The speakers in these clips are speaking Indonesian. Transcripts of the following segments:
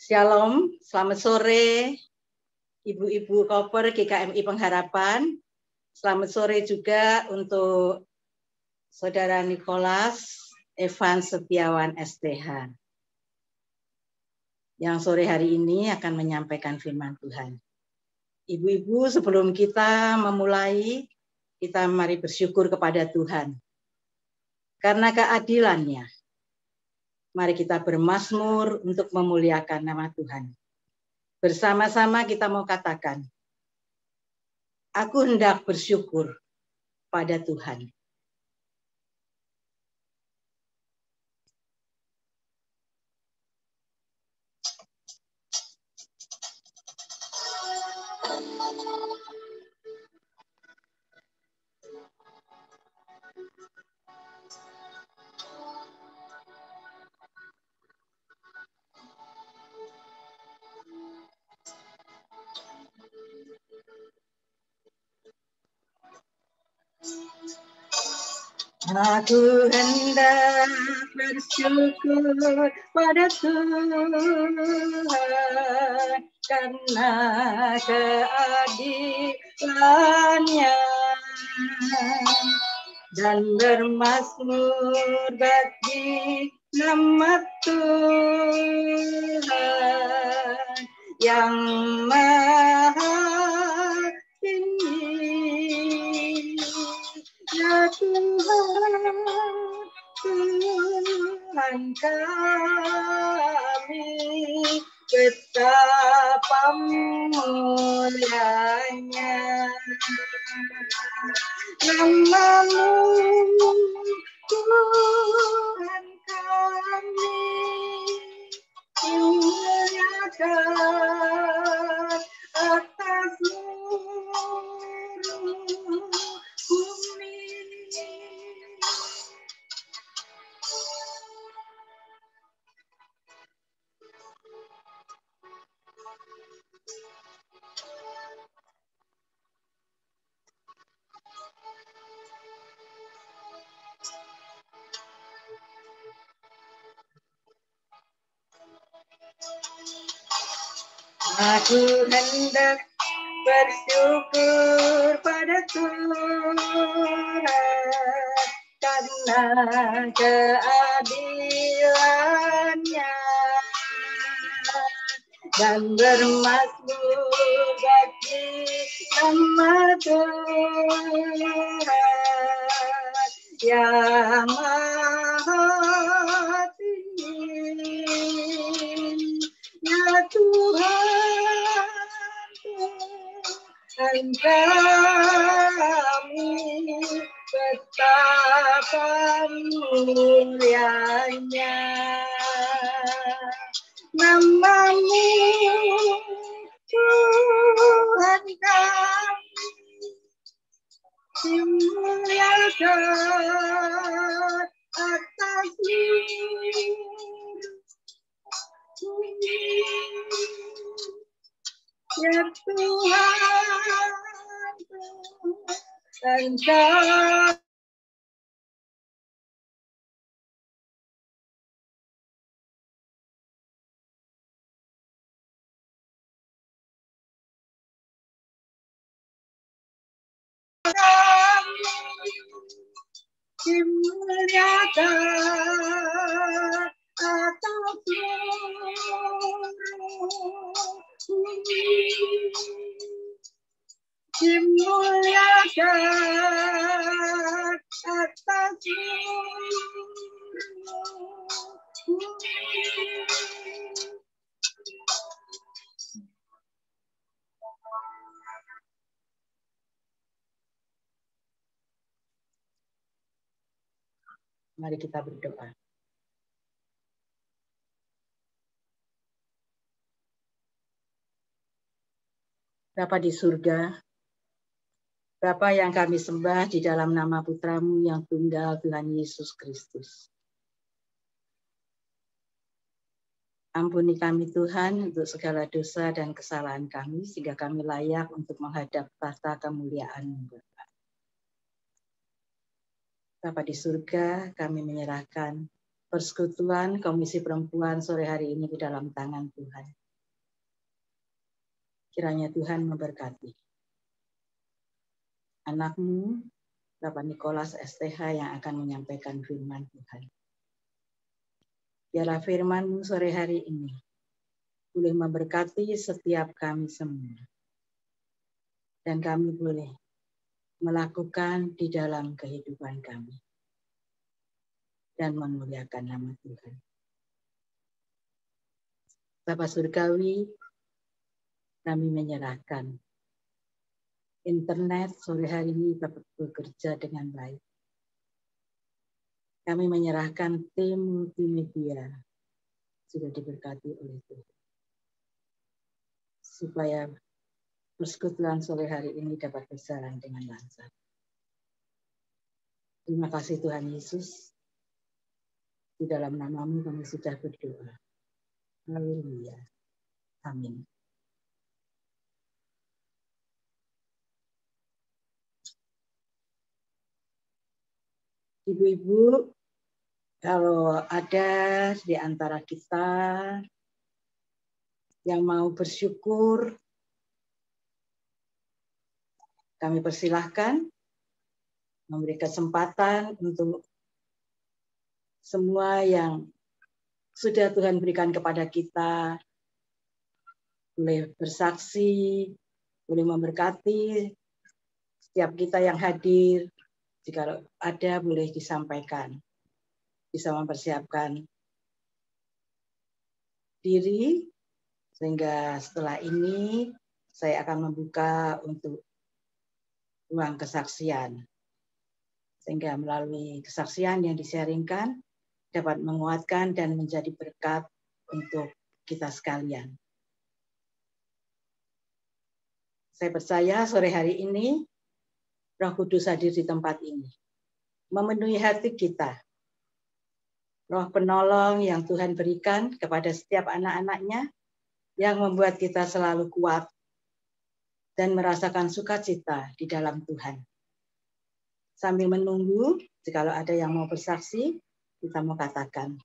Shalom, selamat sore Ibu-Ibu Koper GKMI Pengharapan. Selamat sore juga untuk Saudara Nicholas Evan Setiawan STH yang sore hari ini akan menyampaikan firman Tuhan. Ibu-ibu, sebelum kita memulai, kita mari bersyukur kepada Tuhan. Karena keadilan-Nya, mari kita bermazmur untuk memuliakan nama Tuhan. Bersama-sama kita mau katakan, aku hendak bersyukur pada Tuhan. Aku hendak bersyukur pada Tuhan karena keadilan-Nya dan bermazmur bagi nama Tuhan yang maha tinggi. Ya Tuhan, Tuhan kami, betapa mulianya nama-Mu, Tuhan kami, dimuliakan atas seluruh bumi. Aku hendak bersyukur pada Tuhan karena keadilan-Nya dan bermazmur bagi nama Tuhan yang maha tinggi. Ya Tuhan, Tuhan kami, betapa mulianya nama-Mu, Tuhan kami, dimuliakan atas ya Tuhan, Tuhan kami. Dimuliakan atas dimuliakan atas Mari kita berdoa. Bapa di surga, Bapa yang kami sembah di dalam nama Putra-Mu yang tunggal, Tuhan Yesus Kristus. Ampuni kami Tuhan untuk segala dosa dan kesalahan kami, sehingga kami layak untuk menghadap tahta kemuliaan-Mu. Bapa di surga, kami menyerahkan persekutuan Komisi Perempuan sore hari ini di dalam tangan Tuhan. Kiranya Tuhan memberkati anakmu, Bapak Nikolas STH yang akan menyampaikan firman Tuhan. Biarlah firman-Mu sore hari ini boleh memberkati setiap kami semua. Dan kami boleh melakukan di dalam kehidupan kami. Dan memuliakan nama Tuhan. Bapa Surgawi, kami menyerahkan internet sore hari ini dapat bekerja dengan baik. Kami menyerahkan tim multimedia sudah diberkati oleh Tuhan. Supaya persekutuan sore hari ini dapat berjalan dengan lancar. Terima kasih Tuhan Yesus. Di dalam nama-Mu kami sudah berdoa. Haleluya. Amin. Ibu-ibu, kalau ada di antara kita yang mau bersyukur, kami persilahkan memberi kesempatan untuk semua yang sudah Tuhan berikan kepada kita, boleh bersaksi, boleh memberkati setiap kita yang hadir. Jika ada boleh disampaikan, bisa mempersiapkan diri, sehingga setelah ini saya akan membuka untuk ruang kesaksian. Sehingga melalui kesaksian yang di-sharingkan dapat menguatkan dan menjadi berkat untuk kita sekalian. Saya percaya sore hari ini Roh Kudus hadir di tempat ini, memenuhi hati kita. Roh penolong yang Tuhan berikan kepada setiap anak-anaknya, yang membuat kita selalu kuat dan merasakan sukacita di dalam Tuhan. Sambil menunggu, jika ada yang mau bersaksi, kita mau katakan,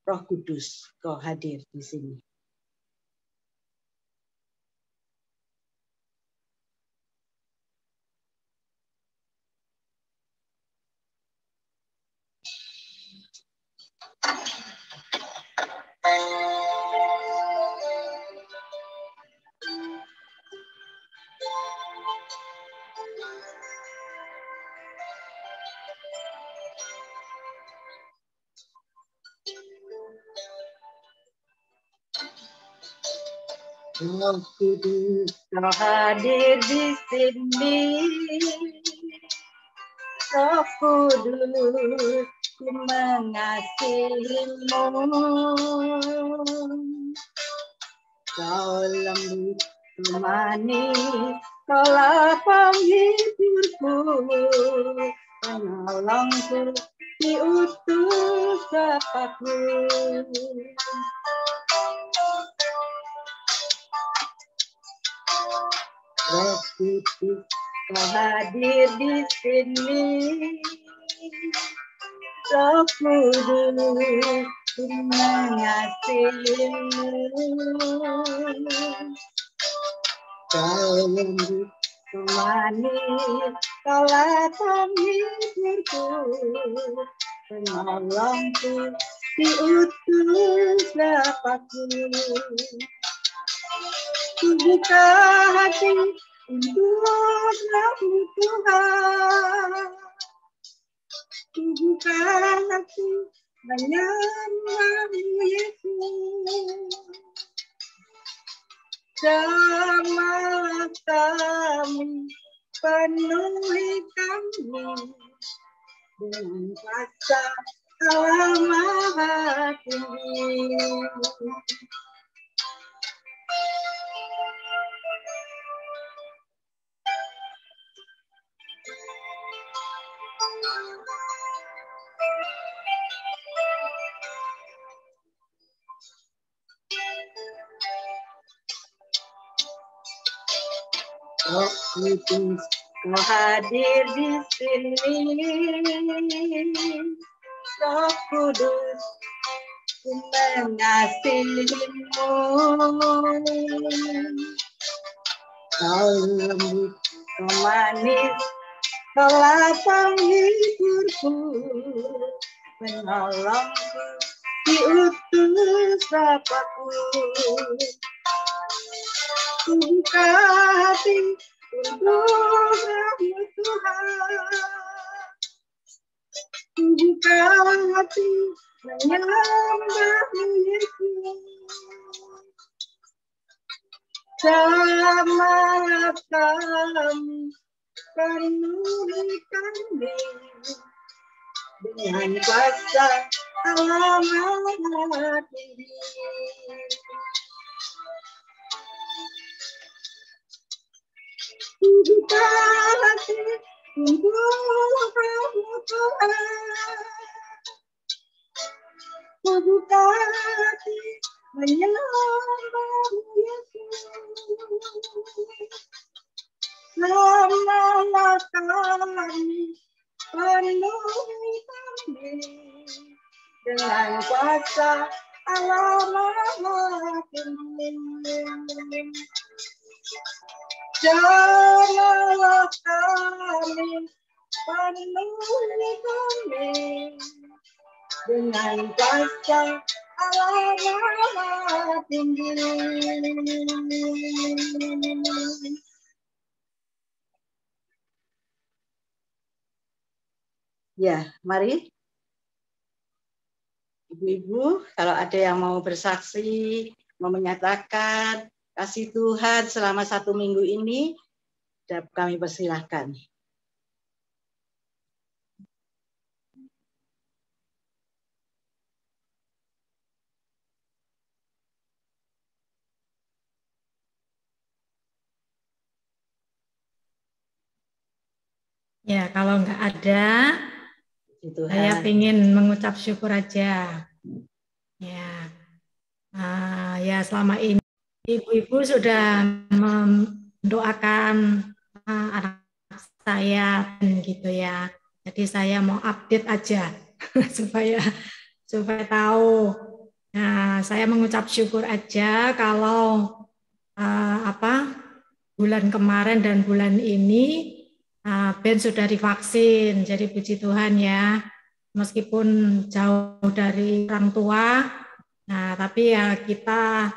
Roh Kudus, Kau hadir di sini. Roh Kudus, Kau hadir di sini. Roh Kudus, ku mengasihimu. Kau lembut, Kau manis, Kaulah penghiburku, penolongku, diutus Bapa-Ku. Roh Kudus, Kau hadir di sini. Roh Kudus, ku mengasihimu. Kau lembut, Kau manis, Kaulah penghiburku, penolongku, diutus Bapa-Ku. Ku buka hati untuk Roh-Mu Tuhan. Ku buka hati menyembah-Mu Yesus. Jamah kami, penuhi kami dengan kuasa Allah Maha Tinggi. Roh Kudus, Kau hadir di sini. Roh Kudus, ku mengasihimu. Kau lembut, kau manis, kau lapang hiburku, menolongku diutus Bapakku. Ku buka hati untuk rahmat Tuhan. Ku buka hati menyembah-Mu Yesus. Jamaah kami, penuhi kami dengan kuasa Allah Maha Tinggi. Ku buka hati untuk rahmat Tuhan. Ku buka hati menyembah-Mu Yesus. Jamaah kami, penuhi kami dengan kuasa Allah Maha Tinggi. Jamaah kami, penuhi kami dengan kuasa Allah Maha Tinggi. Ya, mari Ibu-ibu, kalau ada yang mau bersaksi, mau menyatakan kasih Tuhan selama 1 minggu ini, kami persilahkan. Ya, kalau nggak ada, saya ingin mengucap syukur aja. Ya, ya selama ini ibu-ibu sudah mendoakan anak saya gitu ya. Jadi saya mau update aja supaya tahu. Nah, saya mengucap syukur aja kalau bulan kemarin dan bulan ini Ben sudah divaksin. Jadi puji Tuhan ya. Meskipun jauh dari orang tua, nah tapi ya kita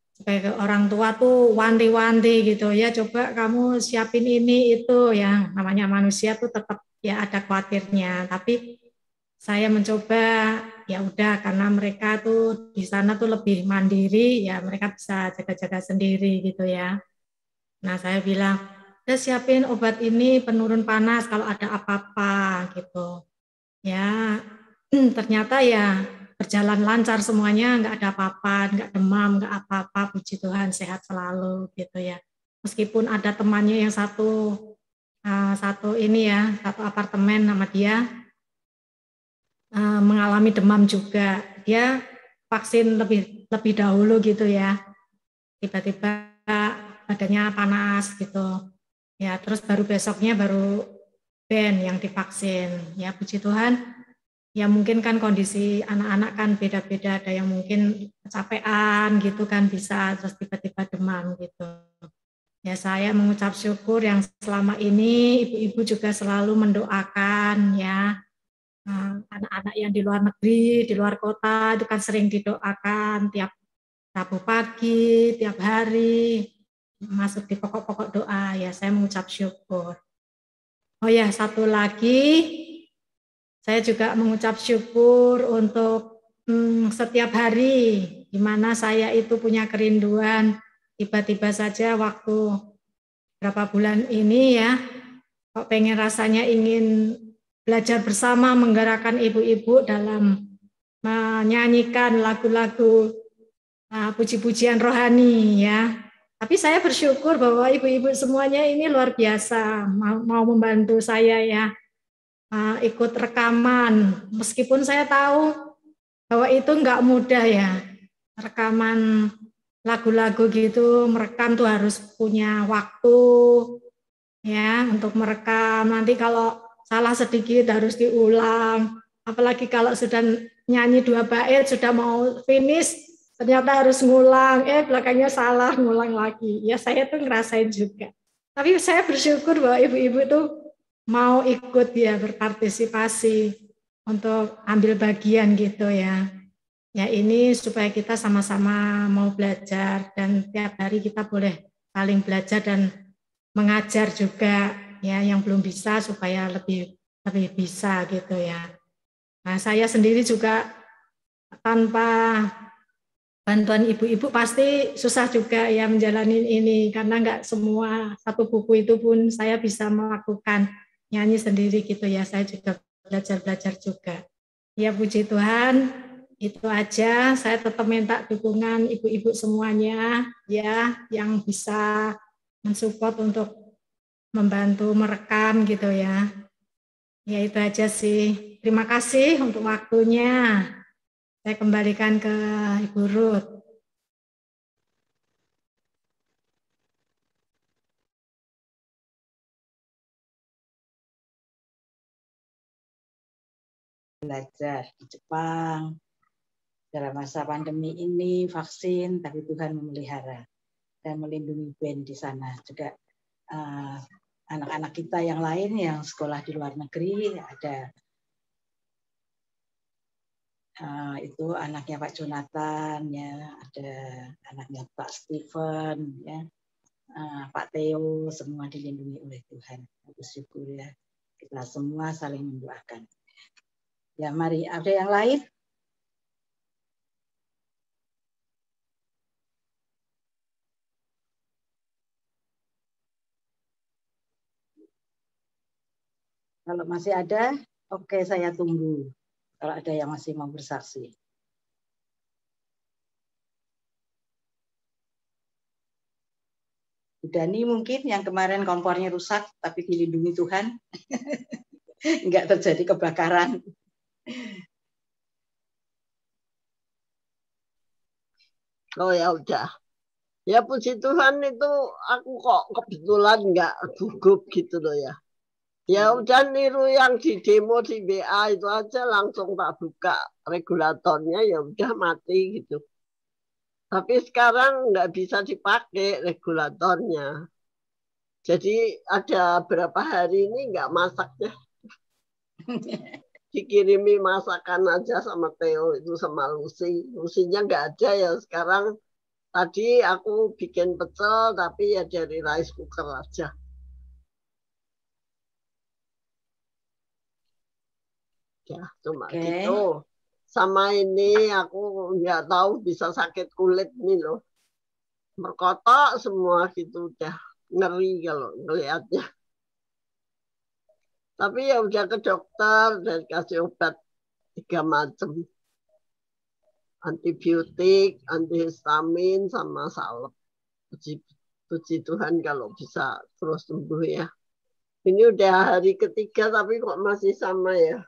sebagai orang tua tuh wanti-wanti gitu ya, coba kamu siapin ini itu ya, namanya manusia tuh tetap ya ada khawatirnya, tapi saya mencoba ya udah karena mereka tuh di sana tuh lebih mandiri ya, mereka bisa jaga-jaga sendiri gitu ya. Nah saya bilang udah siapin obat ini penurun panas kalau ada apa-apa gitu. Ya, ternyata ya berjalan lancar semuanya, nggak ada apa-apa, nggak demam, nggak apa-apa, puji Tuhan sehat selalu gitu ya. Meskipun ada temannya yang satu ini ya, satu apartemen sama dia mengalami demam juga, dia vaksin lebih dahulu gitu ya, tiba-tiba badannya panas gitu, ya terus baru besoknya baru Ben yang divaksin, ya puji Tuhan. Ya mungkin kan kondisi anak-anak kan beda-beda, ada yang mungkin kecapean gitu kan bisa, terus tiba-tiba demam gitu. Ya saya mengucap syukur yang selama ini ibu-ibu juga selalu mendoakan ya anak-anak yang di luar negeri, di luar kota itu kan sering didoakan tiap Rabu pagi, tiap hari masuk di pokok-pokok doa ya, saya mengucap syukur. Oh ya, satu lagi, saya juga mengucap syukur untuk setiap hari, di mana saya itu punya kerinduan, tiba-tiba saja waktu berapa bulan ini ya, kok pengen rasanya ingin belajar bersama menggerakkan ibu-ibu dalam menyanyikan lagu-lagu puji-pujian rohani ya. Tapi saya bersyukur bahwa ibu-ibu semuanya ini luar biasa mau membantu saya ya ikut rekaman. Meskipun saya tahu bahwa itu nggak mudah ya, rekaman lagu-lagu gitu, merekam tuh harus punya waktu ya untuk merekam. Nanti kalau salah sedikit harus diulang. Apalagi kalau sudah nyanyi 2 bait, sudah mau finish, ternyata harus ngulang, belakangnya salah, ngulang lagi. Ya saya tuh ngerasain juga. Tapi saya bersyukur bahwa ibu-ibu tuh mau ikut ya, berpartisipasi untuk ambil bagian gitu ya. Ya ini supaya kita sama-sama mau belajar dan tiap hari kita boleh saling belajar dan mengajar juga ya yang belum bisa supaya lebih bisa gitu ya. Nah, saya sendiri juga tanpa bantuan ibu-ibu pasti susah juga ya menjalani ini karena nggak semua satu buku itu pun saya bisa melakukan nyanyi sendiri gitu ya. Saya juga belajar juga. Ya puji Tuhan, itu aja. Saya tetap minta dukungan ibu-ibu semuanya ya yang bisa mensupport untuk membantu merekam gitu ya. Ya itu aja sih. Terima kasih untuk waktunya. Saya kembalikan ke Ibu Ruth. Belajar di Jepang dalam masa pandemi ini, vaksin, tapi Tuhan memelihara dan melindungi Ben di sana. Juga anak-anak kita yang lain yang sekolah di luar negeri, ada itu anaknya Pak Jonathan, ya, ada anaknya Pak Stephen, ya, Pak Theo, semua dilindungi oleh Tuhan. Bersyukur ya, kita semua saling mendoakan. Ya, mari ada yang lain. Kalau masih ada, oke, saya tunggu. Kalau ada yang masih mau bersaksi. Dani mungkin yang kemarin kompornya rusak, tapi dilindungi Tuhan. Enggak terjadi kebakaran. Oh ya udah. Ya puji Tuhan itu aku kok kebetulan nggak gugup gitu loh ya. Ya udah niru yang di demo di WA itu aja langsung tak buka regulatornya ya udah mati gitu. Tapi sekarang nggak bisa dipakai regulatornya. Jadi ada berapa hari ini nggak masaknya. Dikirimi masakan aja sama Theo itu sama Lucy. Lucy-nya nggak ada ya sekarang. Tadi aku bikin pecel tapi ya dari rice cooker aja. Ya cuma gitu. Sama ini aku nggak tahu bisa sakit kulit nih loh. Berkotok semua gitu udah ngeri kalau ngelihatnya. Tapi ya udah ke dokter dan kasih obat 3 macam. Antibiotik, antihistamin, sama salep. Puji Tuhan kalau bisa terus sembuh ya. Ini udah hari ketiga tapi kok masih sama ya.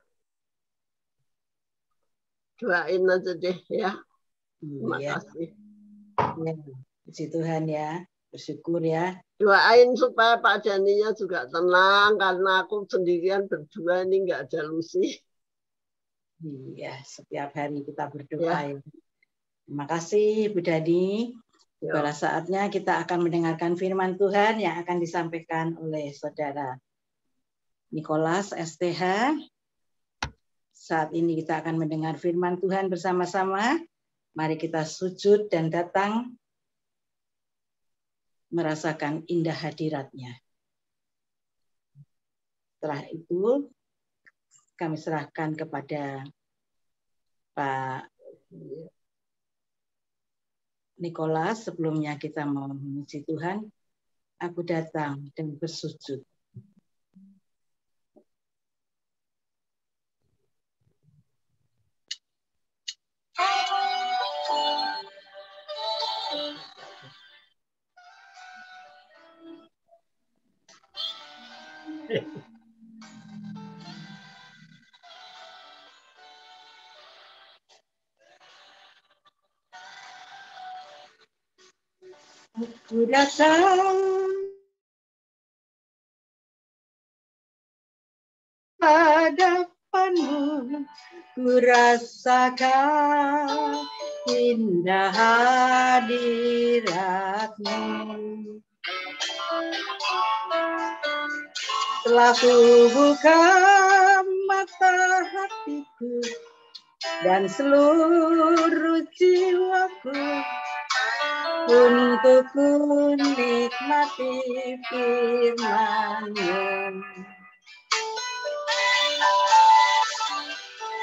Doain aja deh ya. Terima kasih. Ya, puji Tuhan ya. Bersyukur ya. Doain supaya Pak Daninya juga tenang karena aku sendirian berdua ini nggak ada Lucy. Iya, setiap hari kita berdoa ya. Terima kasih Bu Dani. Pada saatnya kita akan mendengarkan firman Tuhan yang akan disampaikan oleh Saudara Nicholas STH. Saat ini kita akan mendengar firman Tuhan bersama-sama. Mari kita sujud dan datang merasakan indah hadirat-Nya. Setelah itu kami serahkan kepada Pak Nicholas. Sebelumnya kita mau memuji Tuhan. Aku datang dan bersujud. Aku datang hadapan firman-Mu, ku rasakan indah hadirat-Mu. Telah ku buka mata hatiku dan seluruh jiwaku untuk ku nikmati firman-Mu.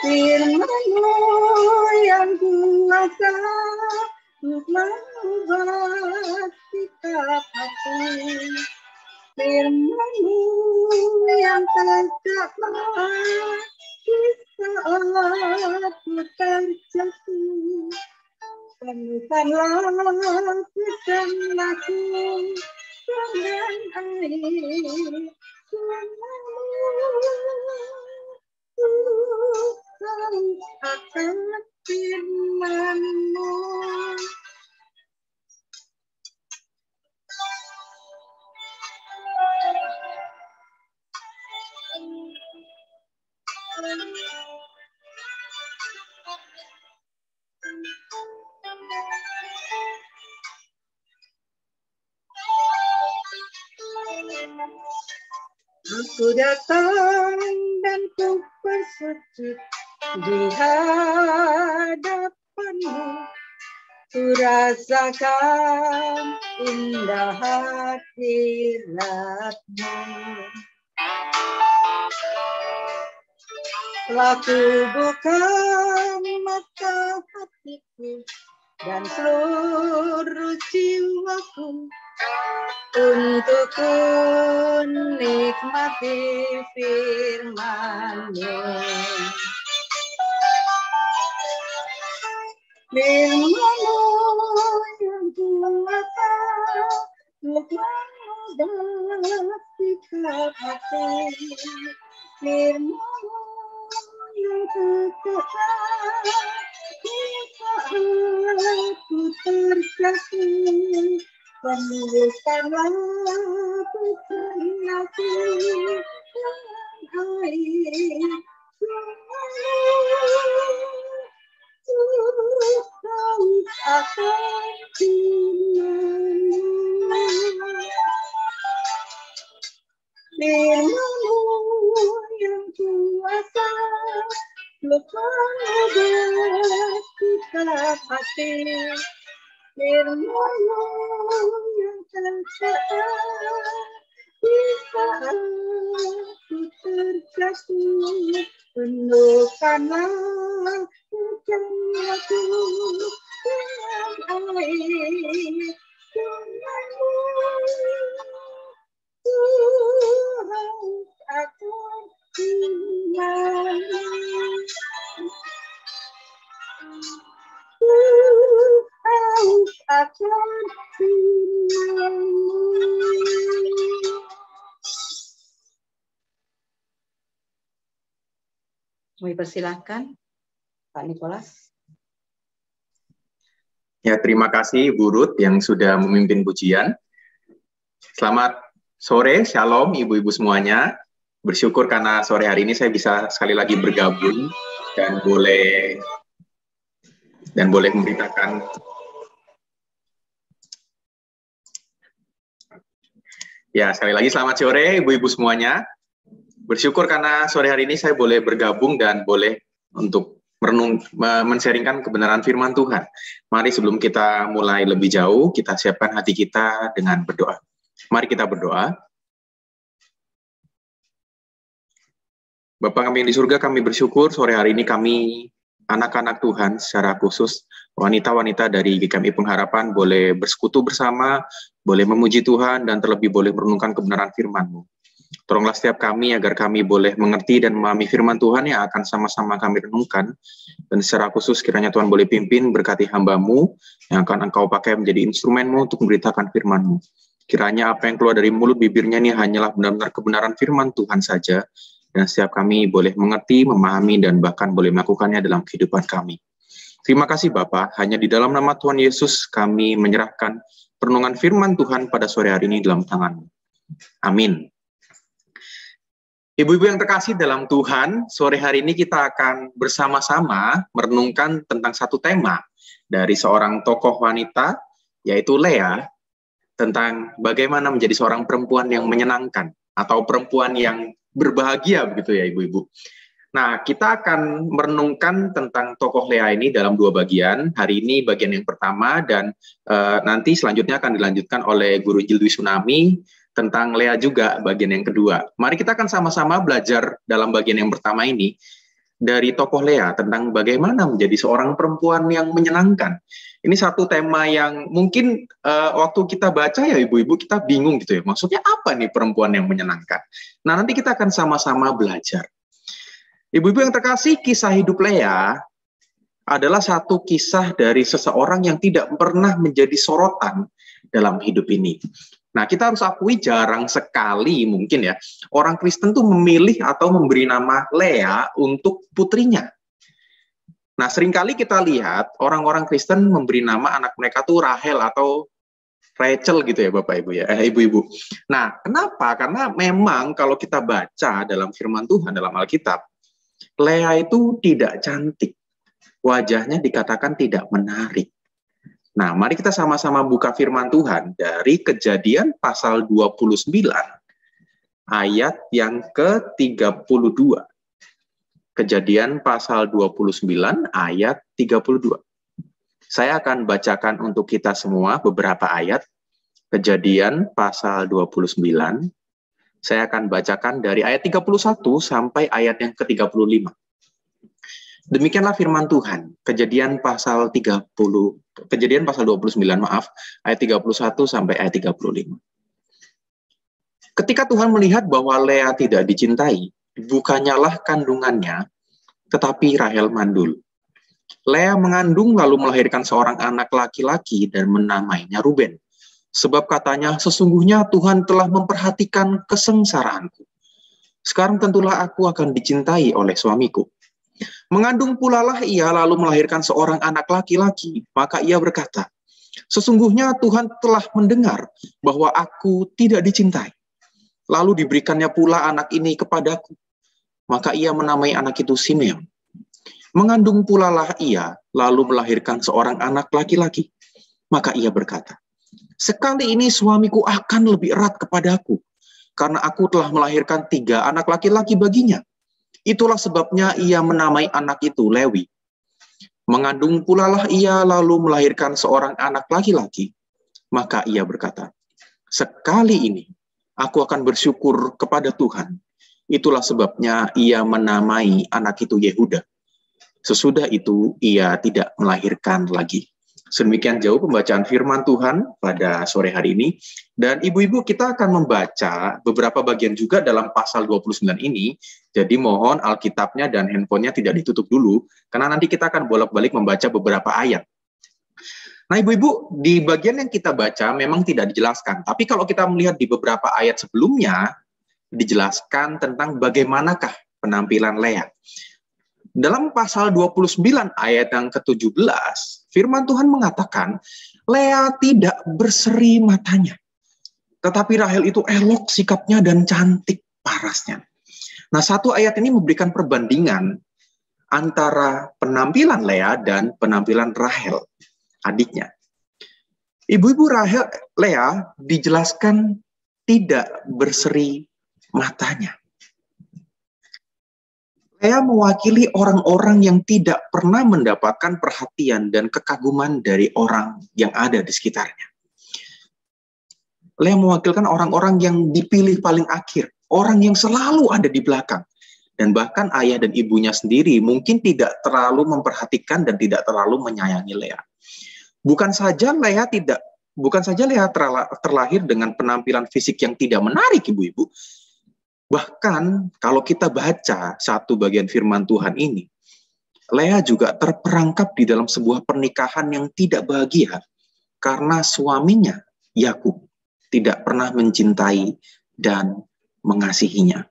Firman-Mu yang kuasa untuk mengubah sikap hati. Firman-Mu yang tercapai di saat ku terjatuh. Penuhkanlah sejenaku dengan air firman-Mu. Tuhan akan firman-Mu. Aku datang dan ku bersujud di hadapan-Mu, ku rasakan indah hadirat-Mu. Telah ku buka mata hatiku dan seluruh jiwaku untuk ku nikmati firman-Mu. Firman-Mu yang kuasa untuk mengubah sikap hati. Firman-Mu yang tercapai di saat ku terjatuh. Penuhkanlah sejenaku dengan air firman-Mu. Tuhan akan firman-Mu. Firman-Mu yang kuasa untuk mengubah sikap hati. Firman-Mu yang tercapai di saat ku terjatuh. Penuhkanlah sejenaku dengan air firman-Mu. Tuhan akan firman-Mu. Tuhan akan firman-Mu. Kami persilahkan Pak Nikolas. Ya, terima kasih Ibu Ruth yang sudah memimpin pujian. Selamat sore, shalom Ibu-Ibu semuanya. Bersyukur karena sore hari ini saya bisa sekali lagi bergabung dan boleh memberitakan ya, sekali lagi selamat sore Ibu-Ibu semuanya. Bersyukur karena sore hari ini saya boleh bergabung dan boleh untuk men-sharingkan kebenaran firman Tuhan. Mari sebelum kita mulai lebih jauh, kita siapkan hati kita dengan berdoa. Mari kita berdoa. Bapa kami yang di surga, kami bersyukur sore hari ini kami anak-anak Tuhan secara khusus, wanita-wanita dari GKMI Pengharapan boleh bersekutu bersama, boleh memuji Tuhan, dan terlebih boleh merenungkan kebenaran firman-Mu. Tolonglah setiap kami agar kami boleh mengerti dan memahami firman Tuhan yang akan sama-sama kami renungkan, dan secara khusus kiranya Tuhan boleh pimpin berkati hamba-Mu yang akan Engkau pakai menjadi instrumen-Mu untuk memberitakan firman-Mu. Kiranya apa yang keluar dari mulut bibirnya ini hanyalah benar-benar kebenaran firman Tuhan saja, dan setiap kami boleh mengerti, memahami, dan bahkan boleh melakukannya dalam kehidupan kami. Terima kasih Bapa, hanya di dalam nama Tuhan Yesus kami menyerahkan perenungan firman Tuhan pada sore hari ini dalam tangan-Mu. Amin. Ibu-ibu yang terkasih dalam Tuhan, sore hari ini kita akan bersama-sama merenungkan tentang satu tema dari seorang tokoh wanita, yaitu Lea, tentang bagaimana menjadi seorang perempuan yang menyenangkan atau perempuan yang berbahagia, begitu ya ibu-ibu. Nah, kita akan merenungkan tentang tokoh Lea ini dalam dua bagian. Hari ini bagian yang pertama dan nanti selanjutnya akan dilanjutkan oleh Guru Injil Dwi Tsunami tentang Lea juga bagian yang kedua. Mari kita akan sama-sama belajar dalam bagian yang pertama ini dari tokoh Lea tentang bagaimana menjadi seorang perempuan yang menyenangkan. Ini satu tema yang mungkin waktu kita baca ya ibu-ibu kita bingung gitu ya. Maksudnya apa nih perempuan yang menyenangkan? Nah, nanti kita akan sama-sama belajar. Ibu-ibu yang terkasih, kisah hidup Lea adalah satu kisah dari seseorang yang tidak pernah menjadi sorotan dalam hidup ini. Nah, kita harus akui jarang sekali mungkin ya, orang Kristen tuh memilih atau memberi nama Lea untuk putrinya. Nah, seringkali kita lihat orang-orang Kristen memberi nama anak mereka tuh Rahel atau Rachel gitu ya Bapak Ibu ya, Ibu-ibu. Nah, kenapa? Karena memang kalau kita baca dalam firman Tuhan, dalam Alkitab, Lea itu tidak cantik. Wajahnya dikatakan tidak menarik. Nah, mari kita sama-sama buka firman Tuhan dari Kejadian pasal 29, ayat yang ke-32. Kejadian pasal 29, ayat 32. Saya akan bacakan untuk kita semua beberapa ayat. Kejadian pasal 29, saya akan bacakan dari ayat 31 sampai ayat yang ke-35. Demikianlah firman Tuhan. Kejadian pasal 29 ayat 31 sampai ayat 35. Ketika Tuhan melihat bahwa Lea tidak dicintai, bukannya kandungannya, tetapi Rahel mandul. Lea mengandung lalu melahirkan seorang anak laki-laki dan menamainya Ruben. Sebab katanya, sesungguhnya Tuhan telah memperhatikan kesengsaraanku. Sekarang tentulah aku akan dicintai oleh suamiku. Mengandung pula lah ia lalu melahirkan seorang anak laki-laki, maka ia berkata, sesungguhnya Tuhan telah mendengar bahwa aku tidak dicintai. Lalu diberikannya pula anak ini kepadaku, maka ia menamai anak itu Simeon. Mengandung pula lah ia lalu melahirkan seorang anak laki-laki, maka ia berkata, sekali ini suamiku akan lebih erat kepadaku, karena aku telah melahirkan 3 anak laki-laki baginya. Itulah sebabnya ia menamai anak itu Lewi. Mengandung pula lah ia lalu melahirkan seorang anak laki-laki. Maka ia berkata, sekali ini aku akan bersyukur kepada Tuhan. Itulah sebabnya ia menamai anak itu Yehuda. Sesudah itu ia tidak melahirkan lagi. Sedemikian jauh pembacaan firman Tuhan pada sore hari ini. Dan ibu-ibu kita akan membaca beberapa bagian juga dalam pasal 29 ini. Jadi mohon Alkitabnya dan handphonenya tidak ditutup dulu, karena nanti kita akan bolak-balik membaca beberapa ayat. Nah ibu-ibu, di bagian yang kita baca memang tidak dijelaskan. Tapi kalau kita melihat di beberapa ayat sebelumnya, dijelaskan tentang bagaimanakah penampilan Lea. Dalam pasal 29 ayat yang ke-17, firman Tuhan mengatakan, Lea tidak berseri matanya. Tetapi Rahel itu elok sikapnya dan cantik parasnya. Nah, satu ayat ini memberikan perbandingan antara penampilan Lea dan penampilan Rahel, adiknya. Ibu-ibu Lea dijelaskan tidak berseri matanya. Lea mewakili orang-orang yang tidak pernah mendapatkan perhatian dan kekaguman dari orang yang ada di sekitarnya. Lea mewakilkan orang-orang yang dipilih paling akhir, orang yang selalu ada di belakang. Dan bahkan ayah dan ibunya sendiri mungkin tidak terlalu memperhatikan dan tidak terlalu menyayangi Lea. Bukan saja Lea terlahir dengan penampilan fisik yang tidak menarik, ibu-ibu. Bahkan kalau kita baca satu bagian firman Tuhan ini, Lea juga terperangkap di dalam sebuah pernikahan yang tidak bahagia karena suaminya, Yakub, tidak pernah mencintai dan mengasihinya.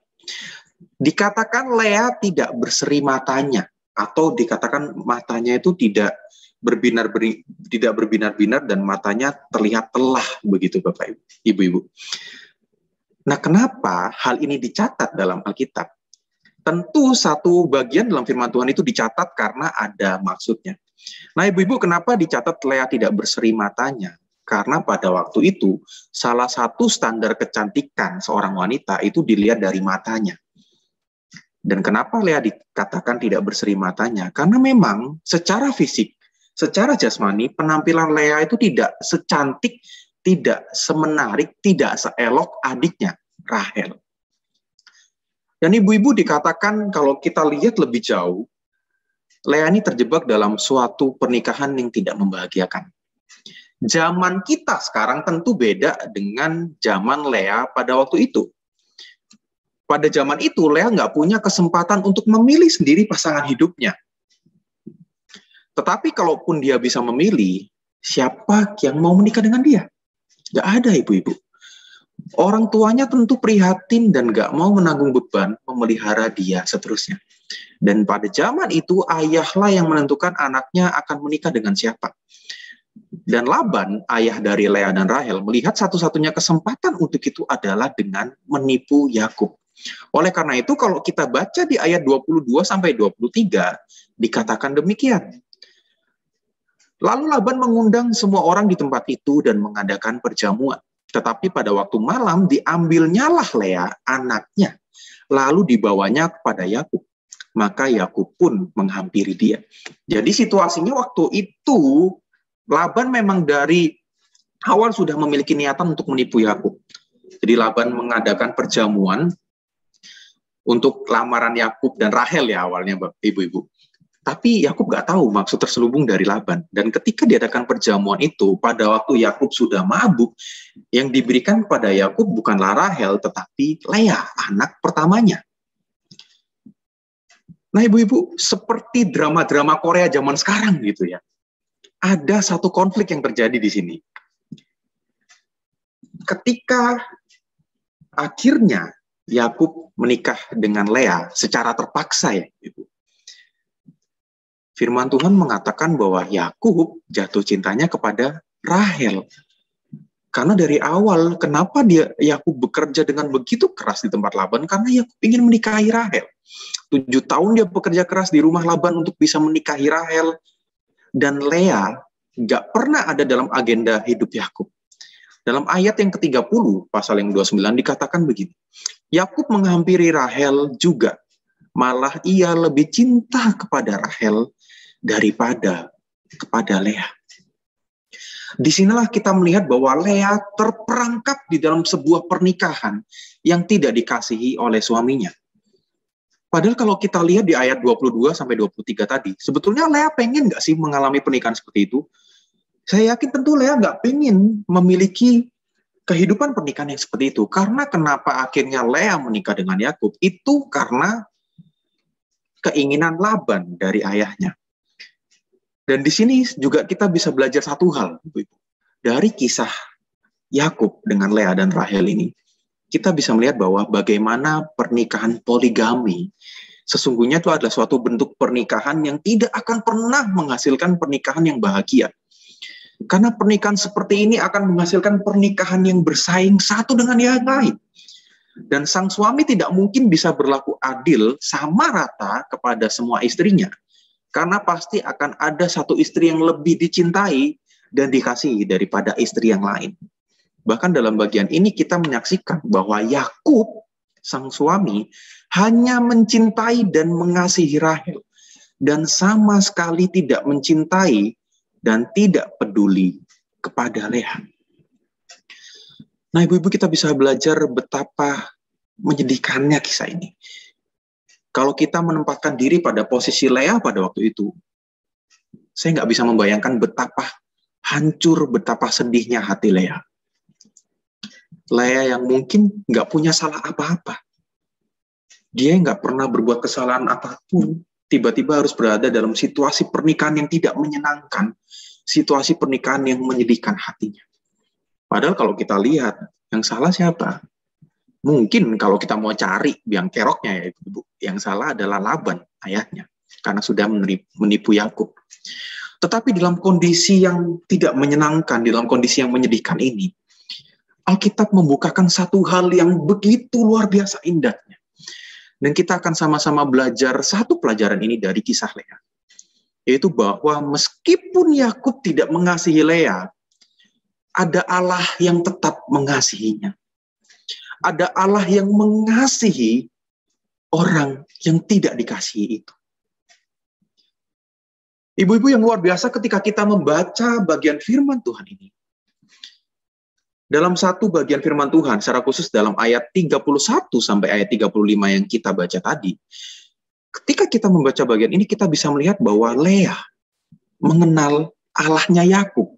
Dikatakan Lea tidak berseri matanya, atau dikatakan matanya itu tidak berbinar-binar dan matanya terlihat telah, begitu Bapak Ibu, Ibu-ibu. Nah, kenapa hal ini dicatat dalam Alkitab? Tentu satu bagian dalam firman Tuhan itu dicatat karena ada maksudnya. Nah, ibu-ibu, kenapa dicatat Lea tidak berseri matanya? Karena pada waktu itu, salah satu standar kecantikan seorang wanita itu dilihat dari matanya. Dan kenapa Lea dikatakan tidak berseri matanya? Karena memang secara fisik, secara jasmani, penampilan Lea itu tidak secantik, tidak semenarik, tidak seelok adiknya, Rahel. Dan ibu-ibu dikatakan kalau kita lihat lebih jauh, Lea ini terjebak dalam suatu pernikahan yang tidak membahagiakan. Zaman kita sekarang tentu beda dengan zaman Lea pada waktu itu. Pada zaman itu, Lea nggak punya kesempatan untuk memilih sendiri pasangan hidupnya. Tetapi kalaupun dia bisa memilih, siapa yang mau menikah dengan dia? Nggak ada, ibu-ibu. Orang tuanya tentu prihatin dan nggak mau menanggung beban memelihara dia seterusnya. Dan pada zaman itu, ayahlah yang menentukan anaknya akan menikah dengan siapa. Dan Laban, ayah dari Lea dan Rahel, melihat satu-satunya kesempatan untuk itu adalah dengan menipu Yakub. Oleh karena itu, kalau kita baca di ayat 22-23, dikatakan demikian. Lalu Laban mengundang semua orang di tempat itu dan mengadakan perjamuan. Tetapi pada waktu malam diambilnyalah Lea, anaknya, lalu dibawanya kepada Yakub. Maka Yakub pun menghampiri dia. Jadi situasinya waktu itu, Laban memang dari awal sudah memiliki niatan untuk menipu Yakub. Jadi Laban mengadakan perjamuan untuk lamaran Yakub dan Rahel ya awalnya, ibu-ibu. Tapi Yakub nggak tahu maksud terselubung dari Laban. Dan ketika diadakan perjamuan itu, pada waktu Yakub sudah mabuk, yang diberikan kepada Yakub bukanlah Rahel, tetapi Lea, anak pertamanya. Nah, ibu-ibu, seperti drama-drama Korea zaman sekarang gitu ya. Ada satu konflik yang terjadi di sini. Ketika akhirnya Yakub menikah dengan Lea secara terpaksa ya, ibu. Firman Tuhan mengatakan bahwa Yakub jatuh cintanya kepada Rahel. Karena dari awal, kenapa Yakub bekerja dengan begitu keras di tempat Laban? Karena Yakub ingin menikahi Rahel. 7 tahun dia bekerja keras di rumah Laban untuk bisa menikahi Rahel. Dan Lea nggak pernah ada dalam agenda hidup Yakub. Dalam ayat yang ke-30, pasal yang 29, dikatakan begini. Yakub menghampiri Rahel juga. Malah ia lebih cinta kepada Rahel daripada kepada Lea. Disinilah kita melihat bahwa Lea terperangkap di dalam sebuah pernikahan yang tidak dikasihi oleh suaminya. Padahal kalau kita lihat di ayat 22-23 tadi, sebetulnya Lea pengen nggak sih mengalami pernikahan seperti itu? Saya yakin tentu Lea nggak pengen memiliki kehidupan pernikahan yang seperti itu. Karena kenapa akhirnya Lea menikah dengan Yakub? Itu karena keinginan Laban dari ayahnya. Dan di sini juga kita bisa belajar satu hal, Ibu-ibu. Dari kisah Yakub dengan Lea dan Rahel ini, kita bisa melihat bahwa bagaimana pernikahan poligami sesungguhnya itu adalah suatu bentuk pernikahan yang tidak akan pernah menghasilkan pernikahan yang bahagia. Karena pernikahan seperti ini akan menghasilkan pernikahan yang bersaing satu dengan yang lain. Dan sang suami tidak mungkin bisa berlaku adil sama rata kepada semua istrinya. Karena pasti akan ada satu istri yang lebih dicintai dan dikasihi daripada istri yang lain. Bahkan dalam bagian ini kita menyaksikan bahwa Yakub, sang suami, hanya mencintai dan mengasihi Rahel. Dan sama sekali tidak mencintai dan tidak peduli kepada Lea. Nah, ibu-ibu, kita bisa belajar betapa menyedihkannya kisah ini. Kalau kita menempatkan diri pada posisi Lea pada waktu itu, saya nggak bisa membayangkan betapa hancur, betapa sedihnya hati Lea. Lea yang mungkin nggak punya salah apa-apa. Dia nggak pernah berbuat kesalahan apapun. Tiba-tiba harus berada dalam situasi pernikahan yang tidak menyenangkan. Situasi pernikahan yang menyedihkan hatinya. Padahal kalau kita lihat, yang salah siapa? Mungkin kalau kita mau cari biang keroknya ya Ibu, yang salah adalah Laban, ayahnya, karena sudah menipu Yakub. Tetapi dalam kondisi yang tidak menyenangkan, dalam kondisi yang menyedihkan ini, Alkitab membukakan satu hal yang begitu luar biasa indahnya. Dan kita akan sama-sama belajar satu pelajaran ini dari kisah Lea. Yaitu bahwa meskipun Yakub tidak mengasihi Lea, ada Allah yang tetap mengasihinya. Ada Allah yang mengasihi orang yang tidak dikasihi itu. Ibu-ibu yang luar biasa, ketika kita membaca bagian firman Tuhan ini, dalam satu bagian firman Tuhan, secara khusus dalam ayat 31 sampai ayat 35 yang kita baca tadi, ketika kita membaca bagian ini, kita bisa melihat bahwa Lea mengenal Allahnya Yakub.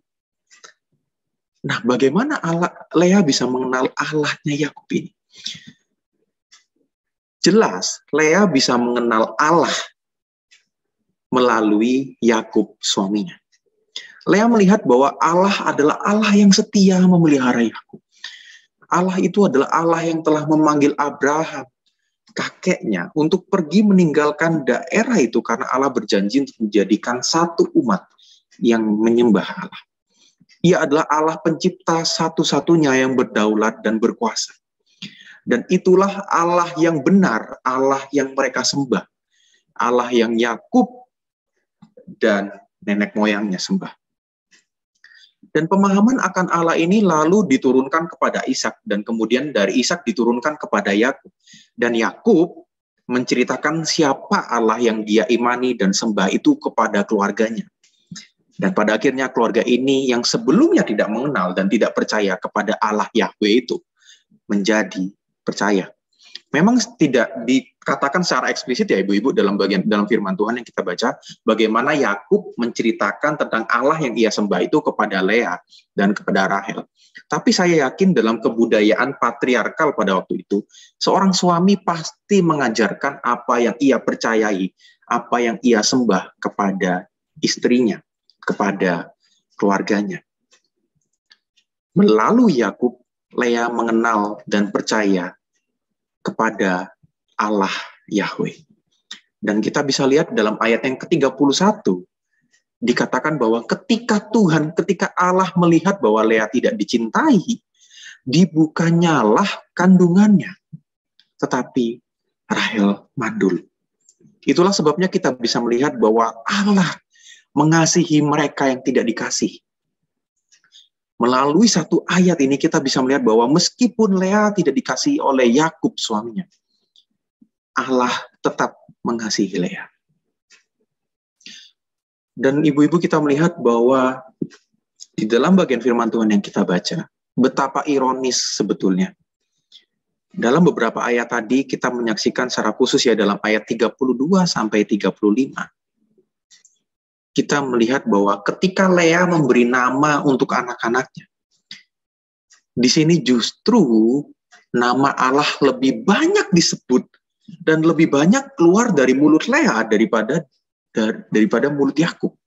Nah, bagaimana Lea bisa mengenal Allahnya Yakub ini? Jelas, Lea bisa mengenal Allah melalui Yakub suaminya. Lea melihat bahwa Allah adalah Allah yang setia memelihara Yakub. Allah itu adalah Allah yang telah memanggil Abraham, kakeknya, untuk pergi meninggalkan daerah itu karena Allah berjanji untuk menjadikan satu umat yang menyembah Allah. Ia adalah Allah pencipta satu-satunya yang berdaulat dan berkuasa. Dan itulah Allah yang benar, Allah yang mereka sembah. Allah yang Yakub dan nenek moyangnya sembah. Dan pemahaman akan Allah ini lalu diturunkan kepada Ishak, dan kemudian dari Ishak diturunkan kepada Yakub. Dan Yakub menceritakan siapa Allah yang dia imani dan sembah itu kepada keluarganya. Dan pada akhirnya keluarga ini yang sebelumnya tidak mengenal dan tidak percaya kepada Allah Yahweh itu menjadi percaya. Memang tidak dikatakan secara eksplisit ya ibu-ibu dalam firman Tuhan yang kita baca, bagaimana Yakub menceritakan tentang Allah yang ia sembah itu kepada Lea dan kepada Rahel. Tapi saya yakin dalam kebudayaan patriarkal pada waktu itu, seorang suami pasti mengajarkan apa yang ia percayai, apa yang ia sembah kepada istrinya, kepada keluarganya. Melalui Yakub, Lea mengenal dan percaya kepada Allah Yahweh. Dan kita bisa lihat dalam ayat yang ke-31, dikatakan bahwa ketika Allah melihat bahwa Lea tidak dicintai, dibukanyalah kandungannya. Tetapi Rahel mandul. Itulah sebabnya kita bisa melihat bahwa Allah mengasihi mereka yang tidak dikasihi. Melalui satu ayat ini kita bisa melihat bahwa meskipun Lea tidak dikasihi oleh Yakub suaminya, Allah tetap mengasihi Lea. Dan ibu-ibu kita melihat bahwa di dalam bagian firman Tuhan yang kita baca, betapa ironis sebetulnya. Dalam beberapa ayat tadi kita menyaksikan secara khusus ya dalam ayat 32 sampai 35. Kita melihat bahwa ketika Lea memberi nama untuk anak-anaknya, di sini justru nama Allah lebih banyak disebut dan lebih banyak keluar dari mulut Lea daripada mulut Yakub.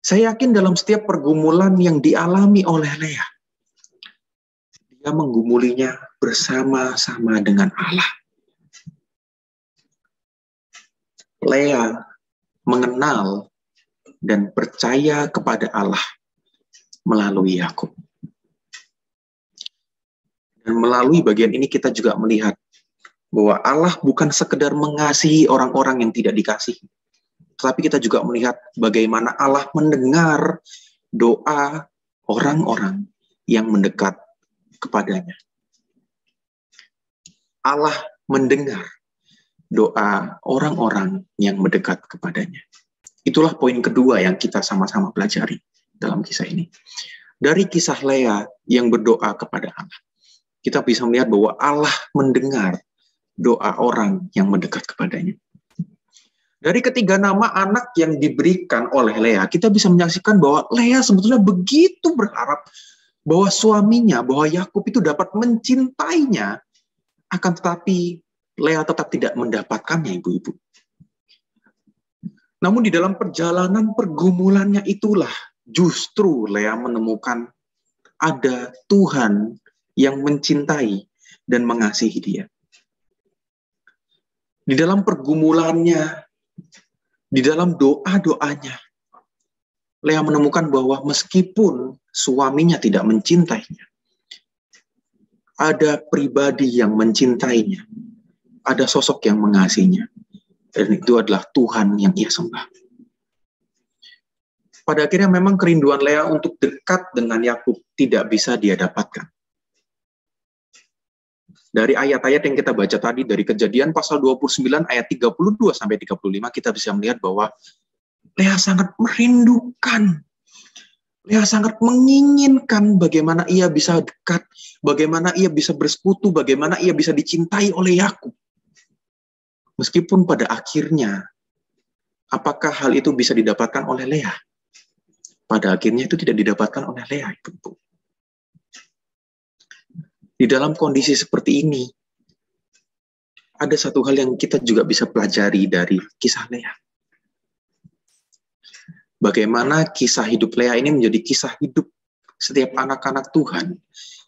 Saya yakin dalam setiap pergumulan yang dialami oleh Lea, dia menggumulinya bersama-sama dengan Allah. Lea mengenal dan percaya kepada Allah melalui Yakub. Dan melalui bagian ini kita juga melihat bahwa Allah bukan sekedar mengasihi orang-orang yang tidak dikasihi, tetapi kita juga melihat bagaimana Allah mendengar doa orang-orang yang mendekat kepadanya. Allah mendengar doa orang-orang yang mendekat kepadanya. Itulah poin kedua yang kita sama-sama pelajari dalam kisah ini. Dari kisah Lea yang berdoa kepada Allah, kita bisa melihat bahwa Allah mendengar doa orang yang mendekat kepadanya. Dari ketiga nama anak yang diberikan oleh Lea, kita bisa menyaksikan bahwa Lea sebetulnya begitu berharap bahwa suaminya, bahwa Yakub itu dapat mencintainya, akan tetapi Lea tetap tidak mendapatkannya, ibu-ibu. Namun di dalam perjalanan pergumulannya itulah justru Lea menemukan ada Tuhan yang mencintai dan mengasihi dia. Di dalam pergumulannya, di dalam doa-doanya, Lea menemukan bahwa meskipun suaminya tidak mencintainya, ada pribadi yang mencintainya, ada sosok yang mengasihinya, dan itu adalah Tuhan yang ia sembah. Pada akhirnya memang kerinduan Lea untuk dekat dengan Yakub tidak bisa dia dapatkan. Dari ayat-ayat yang kita baca tadi, dari Kejadian pasal 29 ayat 32 sampai 35, kita bisa melihat bahwa Lea sangat merindukan, Lea sangat menginginkan bagaimana ia bisa dekat, bagaimana ia bisa bersekutu, bagaimana ia bisa dicintai oleh Yakub. Meskipun pada akhirnya, apakah hal itu bisa didapatkan oleh Lea? Pada akhirnya itu tidak didapatkan oleh Lea. Di dalam kondisi seperti ini, ada satu hal yang kita juga bisa pelajari dari kisah Lea. Bagaimana kisah hidup Lea ini menjadi kisah hidup setiap anak-anak Tuhan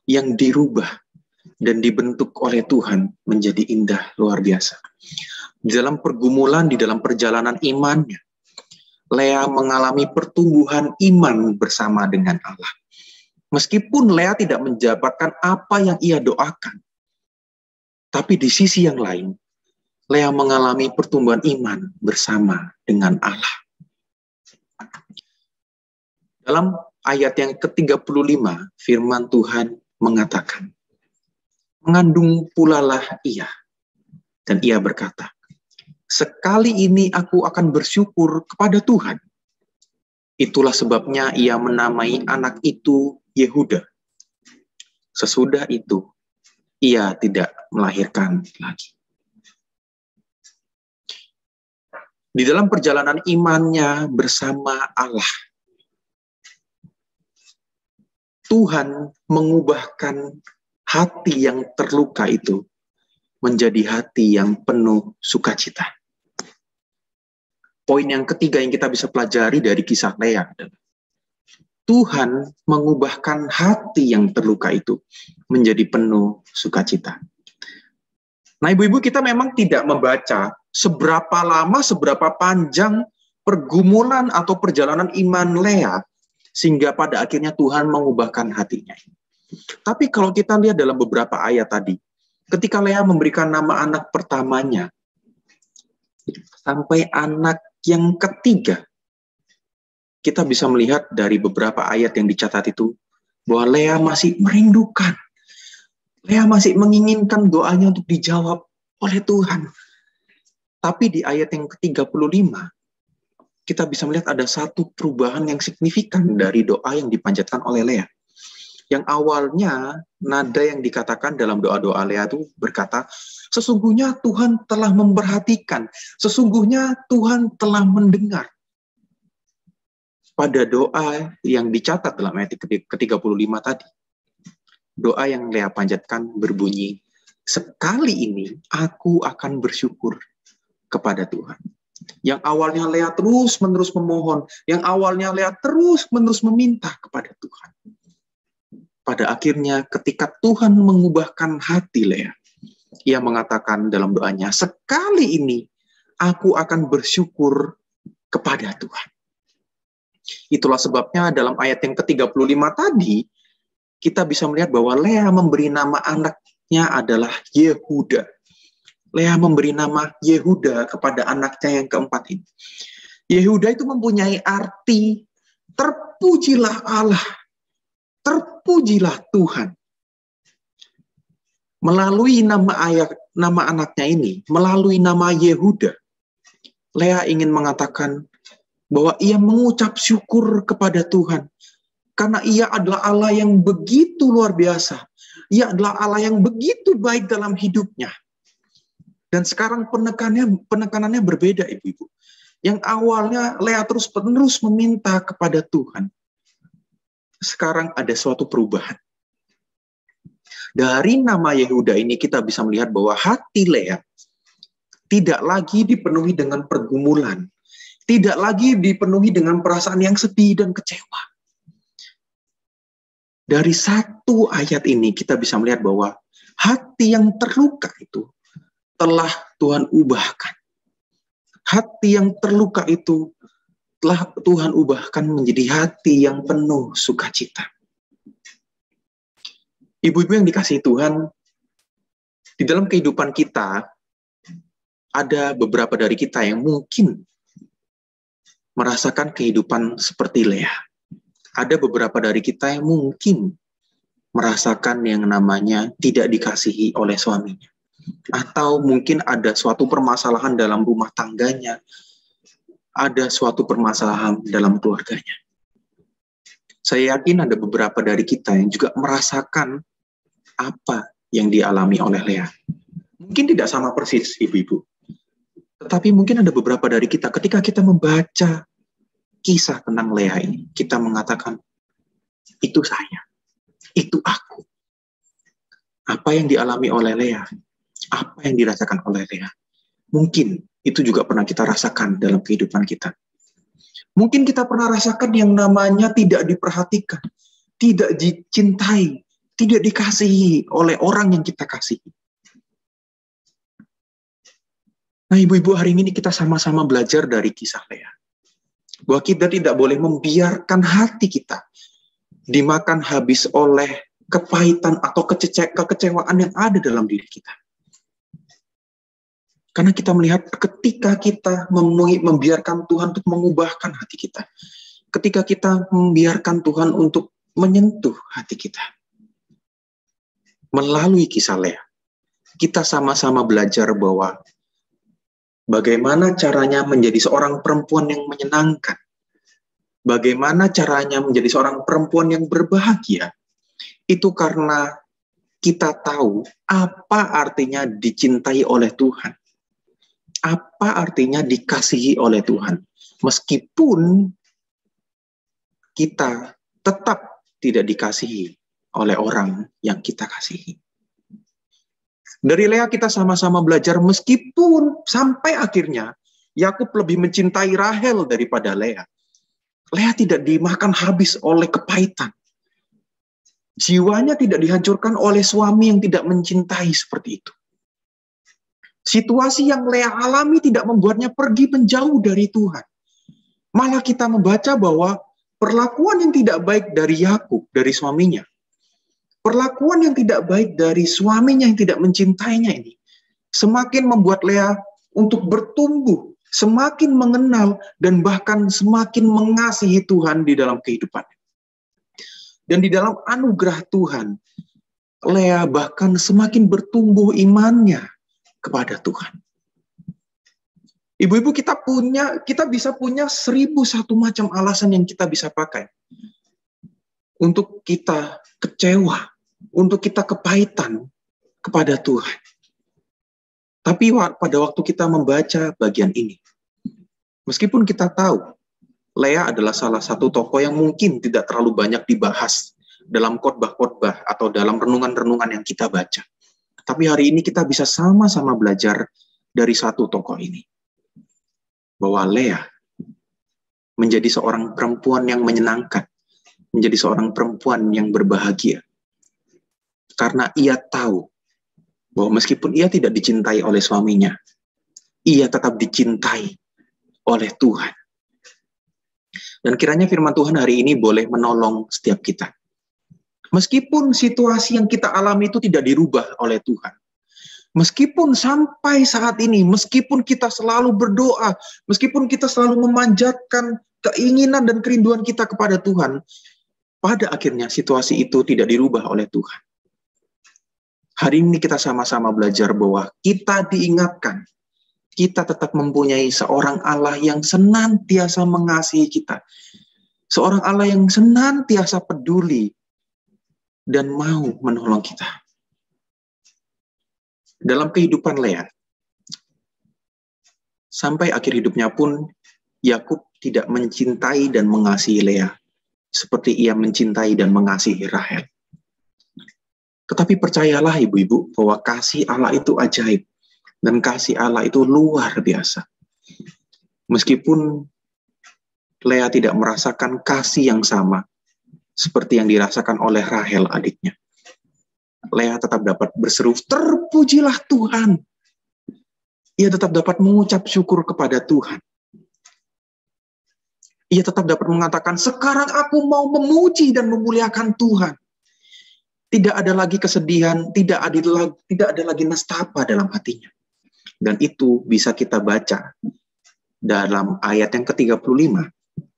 yang dirubah dan dibentuk oleh Tuhan menjadi indah luar biasa. Di dalam pergumulan, di dalam perjalanan imannya, Lea mengalami pertumbuhan iman bersama dengan Allah. Meskipun Lea tidak mendapatkan apa yang ia doakan, tapi di sisi yang lain, Lea mengalami pertumbuhan iman bersama dengan Allah. Dalam ayat yang ke-35, firman Tuhan mengatakan, mengandung pulalah ia, dan ia berkata, sekali ini aku akan bersyukur kepada Tuhan. Itulah sebabnya ia menamai anak itu Yehuda. Sesudah itu, ia tidak melahirkan lagi. Di dalam perjalanan imannya bersama Allah, Tuhan mengubahkan hati yang terluka itu menjadi hati yang penuh sukacita. Poin yang ketiga yang kita bisa pelajari dari kisah Lea adalah Tuhan mengubahkan hati yang terluka itu menjadi penuh sukacita. Nah, ibu-ibu, kita memang tidak membaca seberapa lama, seberapa panjang pergumulan atau perjalanan iman Lea sehingga pada akhirnya Tuhan mengubahkan hatinya. Tapi kalau kita lihat dalam beberapa ayat tadi, ketika Lea memberikan nama anak pertamanya, sampai anak yang ketiga, kita bisa melihat dari beberapa ayat yang dicatat itu, bahwa Lea masih merindukan. Lea masih menginginkan doanya untuk dijawab oleh Tuhan. Tapi di ayat yang ke-35, kita bisa melihat ada satu perubahan yang signifikan dari doa yang dipanjatkan oleh Lea. Yang awalnya, nada yang dikatakan dalam doa-doa Lea itu berkata, sesungguhnya Tuhan telah memperhatikan, sesungguhnya Tuhan telah mendengar. Pada doa yang dicatat dalam ayat ke-35 tadi, doa yang Lea panjatkan berbunyi, sekali ini aku akan bersyukur kepada Tuhan. Yang awalnya Lea terus-menerus memohon, yang awalnya Lea terus-menerus meminta kepada Tuhan. Pada akhirnya ketika Tuhan mengubahkan hati Lea, ia mengatakan dalam doanya, sekali ini aku akan bersyukur kepada Tuhan. Itulah sebabnya dalam ayat yang ke-35 tadi, kita bisa melihat bahwa Lea memberi nama anaknya adalah Yehuda. Lea memberi nama Yehuda kepada anaknya yang keempat ini. Yehuda itu mempunyai arti, terpujilah Allah, terpujilah Tuhan. Melalui nama anaknya ini, melalui nama Yehuda, Lea ingin mengatakan bahwa ia mengucap syukur kepada Tuhan. Karena ia adalah Allah yang begitu luar biasa. Ia adalah Allah yang begitu baik dalam hidupnya. Dan sekarang penekanannya berbeda, ibu-ibu. Yang awalnya Lea terus-menerus meminta kepada Tuhan. Sekarang ada suatu perubahan. Dari nama Yehuda ini kita bisa melihat bahwa hati Lea tidak lagi dipenuhi dengan pergumulan. Tidak lagi dipenuhi dengan perasaan yang sedih dan kecewa. Dari satu ayat ini kita bisa melihat bahwa hati yang terluka itu telah Tuhan ubahkan. Hati yang terluka itu telah Tuhan ubahkan menjadi hati yang penuh sukacita. Ibu-ibu yang dikasihi Tuhan, di dalam kehidupan kita, ada beberapa dari kita yang mungkin merasakan kehidupan seperti Lea. Ada beberapa dari kita yang mungkin merasakan yang namanya tidak dikasihi oleh suaminya. Atau mungkin ada suatu permasalahan dalam rumah tangganya, ada suatu permasalahan dalam keluarganya. Saya yakin ada beberapa dari kita yang juga merasakan apa yang dialami oleh Lea. Mungkin tidak sama persis, ibu-ibu. Tetapi mungkin ada beberapa dari kita, ketika kita membaca kisah tentang Lea ini, kita mengatakan, itu saya, itu aku. Apa yang dialami oleh Lea, apa yang dirasakan oleh Lea, mungkin itu juga pernah kita rasakan dalam kehidupan kita. Mungkin kita pernah rasakan yang namanya tidak diperhatikan, tidak dicintai, tidak dikasihi oleh orang yang kita kasihi. Nah, ibu-ibu, hari ini kita sama-sama belajar dari kisah Lea. Bahwa kita tidak boleh membiarkan hati kita dimakan habis oleh kepahitan atau kekecewaan yang ada dalam diri kita. Karena kita melihat ketika kita membiarkan Tuhan untuk mengubahkan hati kita. Ketika kita membiarkan Tuhan untuk menyentuh hati kita. Melalui kisah Lea, kita sama-sama belajar bahwa bagaimana caranya menjadi seorang perempuan yang menyenangkan. Bagaimana caranya menjadi seorang perempuan yang berbahagia. Itu karena kita tahu apa artinya dicintai oleh Tuhan. Apa artinya dikasihi oleh Tuhan. Meskipun kita tetap tidak dikasihi oleh orang yang kita kasihi. Dari Lea kita sama-sama belajar meskipun sampai akhirnya Yakub lebih mencintai Rahel daripada Lea. Lea tidak dimakan habis oleh kepahitan. Jiwanya tidak dihancurkan oleh suami yang tidak mencintai seperti itu. Situasi yang Lea alami tidak membuatnya pergi menjauh dari Tuhan. Malah kita membaca bahwa perlakuan yang tidak baik dari Yakub, dari suaminya, perlakuan yang tidak baik dari suaminya yang tidak mencintainya ini, semakin membuat Lea untuk bertumbuh, semakin mengenal, dan bahkan semakin mengasihi Tuhan di dalam kehidupannya. Dan di dalam anugerah Tuhan, Lea bahkan semakin bertumbuh imannya kepada Tuhan. Ibu-ibu, kita bisa punya 1001 macam alasan yang kita bisa pakai untuk kita kecewa, untuk kita kepahitan kepada Tuhan. Tapi pada waktu kita membaca bagian ini, meskipun kita tahu Lea adalah salah satu tokoh yang mungkin tidak terlalu banyak dibahas dalam khotbah-khotbah atau dalam renungan-renungan yang kita baca. Tapi hari ini kita bisa sama-sama belajar dari satu tokoh ini. Bahwa Lea menjadi seorang perempuan yang menyenangkan, menjadi seorang perempuan yang berbahagia. Karena ia tahu bahwa meskipun ia tidak dicintai oleh suaminya, ia tetap dicintai oleh Tuhan. Dan kiranya firman Tuhan hari ini boleh menolong setiap kita. Meskipun situasi yang kita alami itu tidak dirubah oleh Tuhan. Meskipun sampai saat ini, meskipun kita selalu berdoa, meskipun kita selalu memanjatkan keinginan dan kerinduan kita kepada Tuhan, pada akhirnya situasi itu tidak dirubah oleh Tuhan. Hari ini kita sama-sama belajar bahwa kita diingatkan, kita tetap mempunyai seorang Allah yang senantiasa mengasihi kita. Seorang Allah yang senantiasa peduli dan mau menolong kita. Dalam kehidupan Lea, sampai akhir hidupnya pun, Yakub tidak mencintai dan mengasihi Lea, seperti ia mencintai dan mengasihi Rahel. Tetapi percayalah ibu-ibu, bahwa kasih Allah itu ajaib, dan kasih Allah itu luar biasa. Meskipun Lea tidak merasakan kasih yang sama, seperti yang dirasakan oleh Rahel adiknya. Lea tetap dapat berseru, terpujilah Tuhan. Ia tetap dapat mengucap syukur kepada Tuhan. Ia tetap dapat mengatakan, sekarang aku mau memuji dan memuliakan Tuhan. Tidak ada lagi kesedihan, tidak ada lagi nestapa dalam hatinya. Dan itu bisa kita baca dalam ayat yang ke-35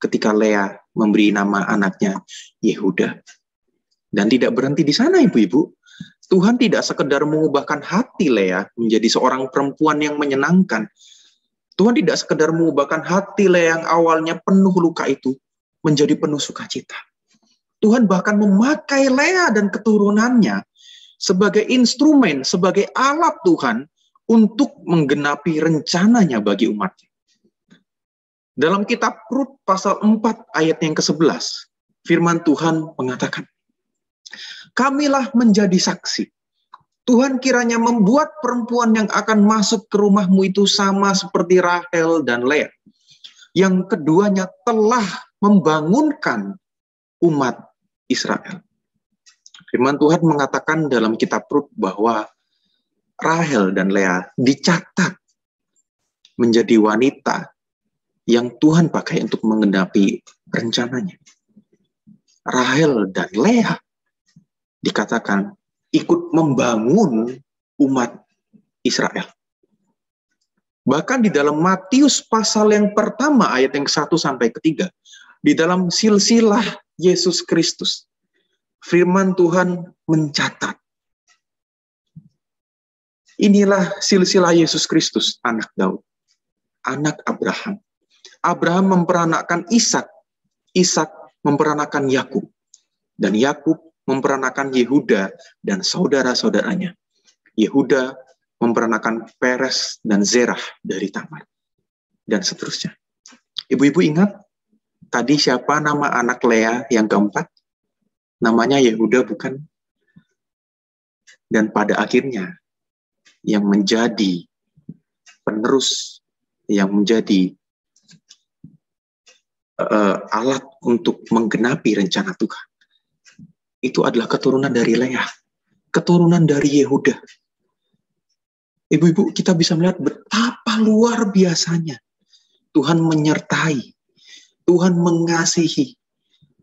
ketika Lea memberi nama anaknya Yehuda. Dan tidak berhenti di sana, ibu-ibu. Tuhan tidak sekedar mengubahkan hati Lea menjadi seorang perempuan yang menyenangkan. Tuhan tidak sekedar mengubahkan hati Lea yang awalnya penuh luka itu menjadi penuh sukacita. Tuhan bahkan memakai Lea dan keturunannya sebagai instrumen, sebagai alat Tuhan untuk menggenapi rencananya bagi umatnya. Dalam kitab Rut pasal 4 ayat yang ke-11, firman Tuhan mengatakan, kamilah menjadi saksi. Tuhan kiranya membuat perempuan yang akan masuk ke rumahmu itu sama seperti Rahel dan Lea, yang keduanya telah membangunkan umat Israel. Firman Tuhan mengatakan dalam kitab Rut bahwa Rahel dan Lea dicatat menjadi wanita yang Tuhan pakai untuk menggenapi rencananya. Rahel dan Lea dikatakan ikut membangun umat Israel. Bahkan di dalam Matius pasal yang pertama ayat yang ke-1 sampai ke-3, di dalam silsilah Yesus Kristus, firman Tuhan mencatat, inilah silsilah Yesus Kristus, anak Daud, anak Abraham. Abraham memperanakkan Ishak, Ishak memperanakkan Yakub, dan Yakub memperanakkan Yehuda dan saudara-saudaranya. Yehuda memperanakkan Peres dan Zerah dari Tamar, dan seterusnya. Ibu-ibu ingat tadi siapa nama anak Lea yang keempat? Namanya Yehuda, bukan? Dan pada akhirnya yang menjadi penerus, yang menjadi alat untuk menggenapi rencana Tuhan, itu adalah keturunan dari Lea, keturunan dari Yehuda. Ibu-ibu, kita bisa melihat betapa luar biasanya Tuhan menyertai, Tuhan mengasihi,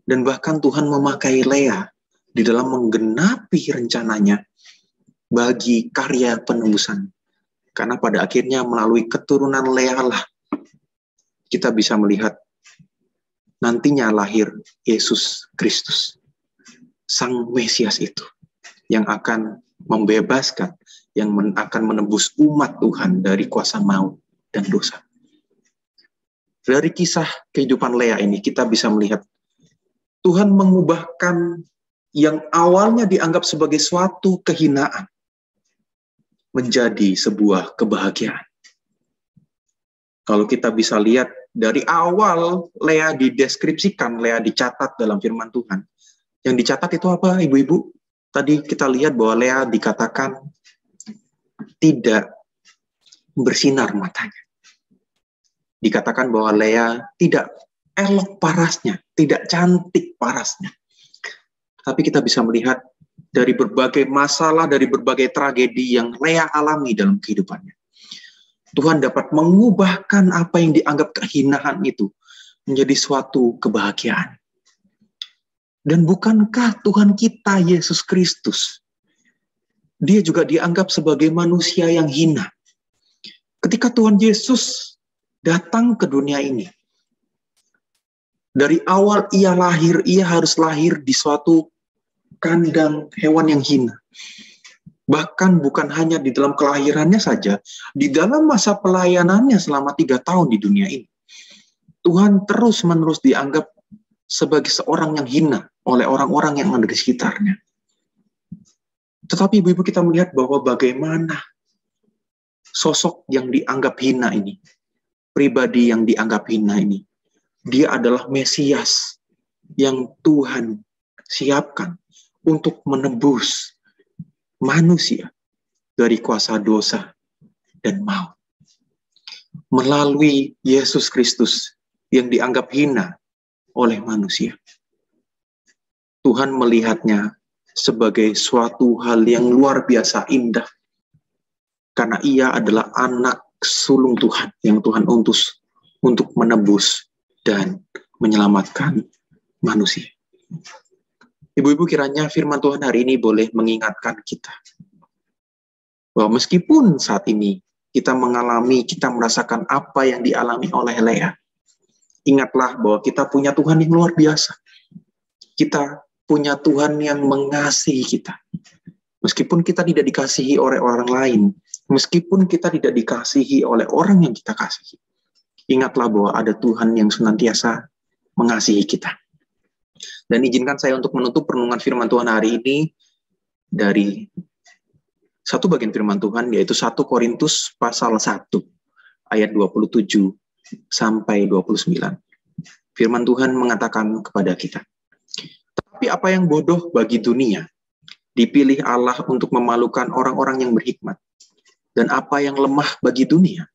dan bahkan Tuhan memakai Lea di dalam menggenapi rencananya bagi karya penebusan. Karena pada akhirnya melalui keturunan Lea lah kita bisa melihat nantinya lahir Yesus Kristus, Sang Mesias itu, yang akan membebaskan, yang akan menebus umat Tuhan dari kuasa maut dan dosa. Dari kisah kehidupan Lea ini kita bisa melihat Tuhan mengubahkan yang awalnya dianggap sebagai suatu kehinaan menjadi sebuah kebahagiaan. Kalau kita bisa lihat dari awal Lea dideskripsikan, Lea dicatat dalam firman Tuhan. Yang dicatat itu apa, ibu-ibu? Tadi kita lihat bahwa Lea dikatakan tidak bersinar matanya. Dikatakan bahwa Lea tidak elok parasnya, tidak cantik parasnya. Tapi kita bisa melihat dari berbagai masalah, dari berbagai tragedi yang Lea alami dalam kehidupannya, Tuhan dapat mengubahkan apa yang dianggap kehinaan itu menjadi suatu kebahagiaan. Dan bukankah Tuhan kita, Yesus Kristus, dia juga dianggap sebagai manusia yang hina. Ketika Tuhan Yesus datang ke dunia ini, dari awal ia lahir, ia harus lahir di suatu kandang hewan yang hina. Bahkan bukan hanya di dalam kelahirannya saja, di dalam masa pelayanannya selama 3 tahun di dunia ini, Tuhan terus-menerus dianggap sebagai seorang yang hina oleh orang-orang yang ada di sekitarnya. Tetapi ibu-ibu, kita melihat bahwa bagaimana sosok yang dianggap hina ini, pribadi yang dianggap hina ini, dia adalah Mesias yang Tuhan siapkan untuk menebus manusia dari kuasa dosa dan maut. Melalui Yesus Kristus yang dianggap hina oleh manusia, Tuhan melihatnya sebagai suatu hal yang luar biasa indah. Karena ia adalah anak sulung Tuhan yang Tuhan utus untuk menebus dan menyelamatkan manusia. Ibu-ibu, kiranya firman Tuhan hari ini boleh mengingatkan kita bahwa meskipun saat ini kita merasakan apa yang dialami oleh Lea, ingatlah bahwa kita punya Tuhan yang luar biasa. Kita punya Tuhan yang mengasihi kita. Meskipun kita tidak dikasihi oleh orang lain, meskipun kita tidak dikasihi oleh orang yang kita kasihi, ingatlah bahwa ada Tuhan yang senantiasa mengasihi kita. Dan izinkan saya untuk menutup renungan firman Tuhan hari ini dari satu bagian firman Tuhan, yaitu 1 Korintus pasal 1, ayat 27 sampai 29. Firman Tuhan mengatakan kepada kita, "Tetapi apa yang bodoh bagi dunia, dipilih Allah untuk memalukan orang-orang yang berhikmat. Dan apa yang lemah bagi dunia,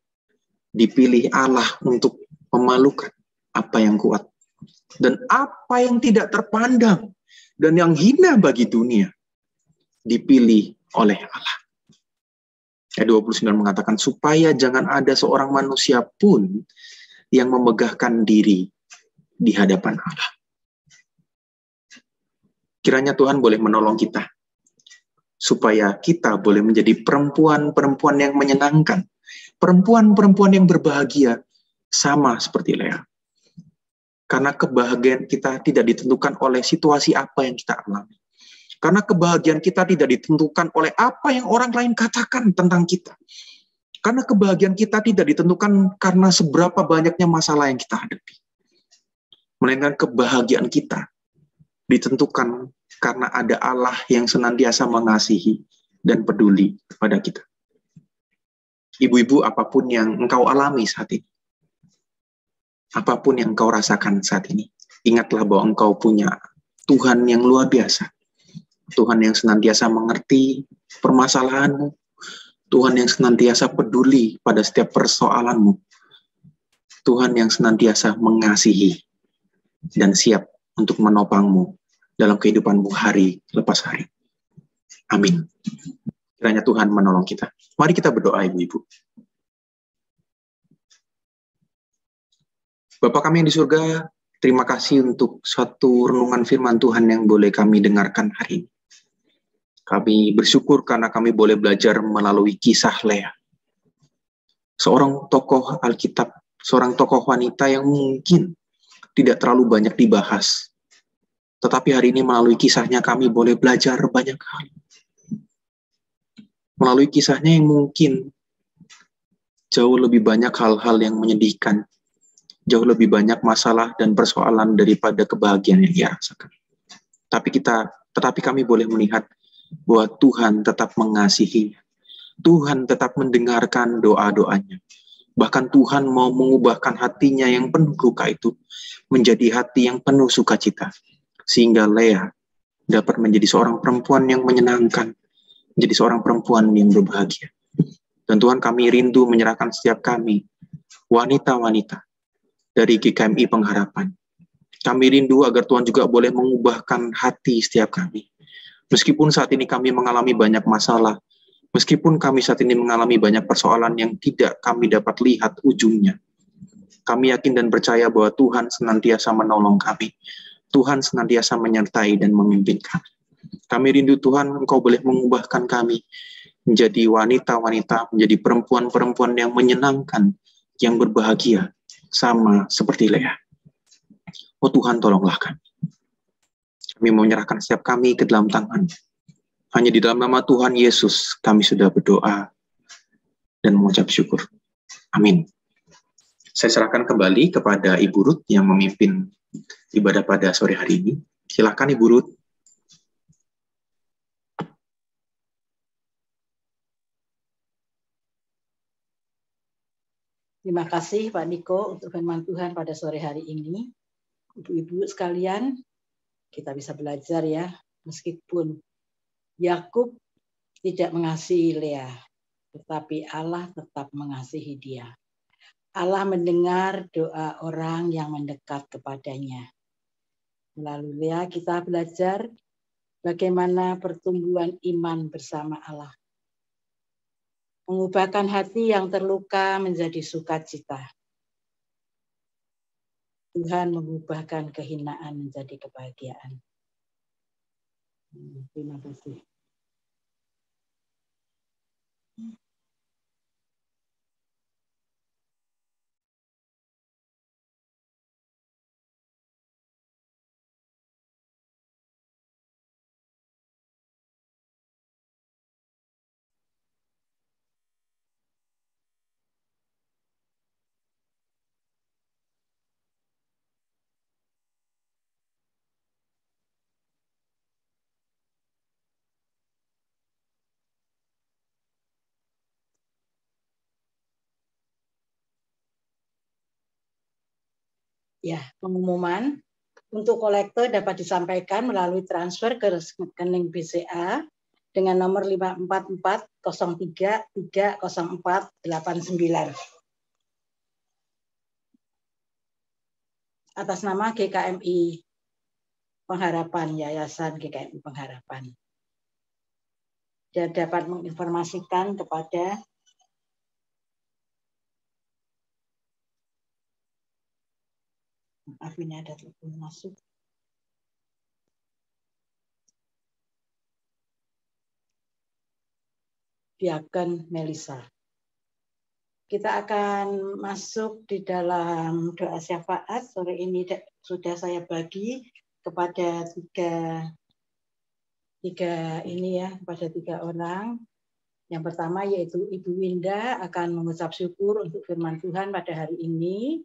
dipilih Allah untuk memalukan apa yang kuat. Dan apa yang tidak terpandang dan yang hina bagi dunia, dipilih oleh Allah." Ayat 29 mengatakan, supaya jangan ada seorang manusia pun yang memegahkan diri di hadapan Allah. Kiranya Tuhan boleh menolong kita, supaya kita boleh menjadi perempuan-perempuan yang menyenangkan, perempuan-perempuan yang berbahagia, sama seperti Lea. Karena kebahagiaan kita tidak ditentukan oleh situasi apa yang kita alami. Karena kebahagiaan kita tidak ditentukan oleh apa yang orang lain katakan tentang kita. Karena kebahagiaan kita tidak ditentukan karena seberapa banyaknya masalah yang kita hadapi. Melainkan kebahagiaan kita ditentukan karena ada Allah yang senantiasa mengasihi dan peduli kepada kita. Ibu-ibu, apapun yang engkau alami saat ini, apapun yang engkau rasakan saat ini, ingatlah bahwa engkau punya Tuhan yang luar biasa. Tuhan yang senantiasa mengerti permasalahanmu. Tuhan yang senantiasa peduli pada setiap persoalanmu. Tuhan yang senantiasa mengasihi dan siap untuk menopangmu dalam kehidupanmu hari lepas hari. Amin. Kiranya Tuhan menolong kita. Mari kita berdoa, ibu-ibu. Bapa kami yang di surga, terima kasih untuk suatu renungan firman Tuhan yang boleh kami dengarkan hari ini. Kami bersyukur karena kami boleh belajar melalui kisah Lea. Seorang tokoh Alkitab, seorang tokoh wanita yang mungkin tidak terlalu banyak dibahas. Tetapi hari ini melalui kisahnya kami boleh belajar banyak hal. Melalui kisahnya yang mungkin jauh lebih banyak hal-hal yang menyedihkan. Jauh lebih banyak masalah dan persoalan daripada kebahagiaan yang ia rasakan. Tetapi kami boleh melihat bahwa Tuhan tetap mengasihinya. Tuhan tetap mendengarkan doa-doanya. Bahkan Tuhan mau mengubahkan hatinya yang penuh luka itu menjadi hati yang penuh sukacita. Sehingga Lea dapat menjadi seorang perempuan yang menyenangkan, menjadi seorang perempuan yang berbahagia. Dan Tuhan, kami rindu menyerahkan setiap kami, wanita-wanita dari GKMI Pengharapan. Kami rindu agar Tuhan juga boleh mengubahkan hati setiap kami. Meskipun saat ini kami mengalami banyak masalah, meskipun kami saat ini mengalami banyak persoalan yang tidak kami dapat lihat ujungnya, kami yakin dan percaya bahwa Tuhan senantiasa menolong kami. Tuhan senantiasa menyertai dan memimpin kami. Kami rindu Tuhan, Engkau boleh mengubahkan kami menjadi wanita-wanita, menjadi perempuan-perempuan yang menyenangkan, yang berbahagia, sama seperti Lea. Oh Tuhan, tolonglah kami. Kami mau menyerahkan setiap kami ke dalam tangan. Hanya di dalam nama Tuhan Yesus kami sudah berdoa dan mengucap syukur. Amin. Saya serahkan kembali kepada Ibu Ruth yang memimpin ibadah pada sore hari ini. Silakan Ibu Ruth. Terima kasih Pak Niko untuk firman Tuhan pada sore hari ini. Ibu-ibu sekalian, kita bisa belajar ya, meskipun Yakub tidak mengasihi Lea, tetapi Allah tetap mengasihi dia. Allah mendengar doa orang yang mendekat kepadanya. Melalui Lea kita belajar bagaimana pertumbuhan iman bersama Allah. Mengubahkan hati yang terluka menjadi sukacita. Tuhan mengubahkan kehinaan menjadi kebahagiaan. Terima kasih. Ya, pengumuman untuk kolektor dapat disampaikan melalui transfer ke rekening BCA dengan nomor 54403300489 atas nama GKMI Pengharapan, Yayasan GKMI Pengharapan. Dan dapat menginformasikan kepada maaf, ini ada telepon masuk. Diaken Melisa. Kita akan masuk di dalam doa syafaat. Sore ini sudah saya bagi kepada kepada tiga orang. Yang pertama yaitu Ibu Winda akan mengucap syukur untuk firman Tuhan pada hari ini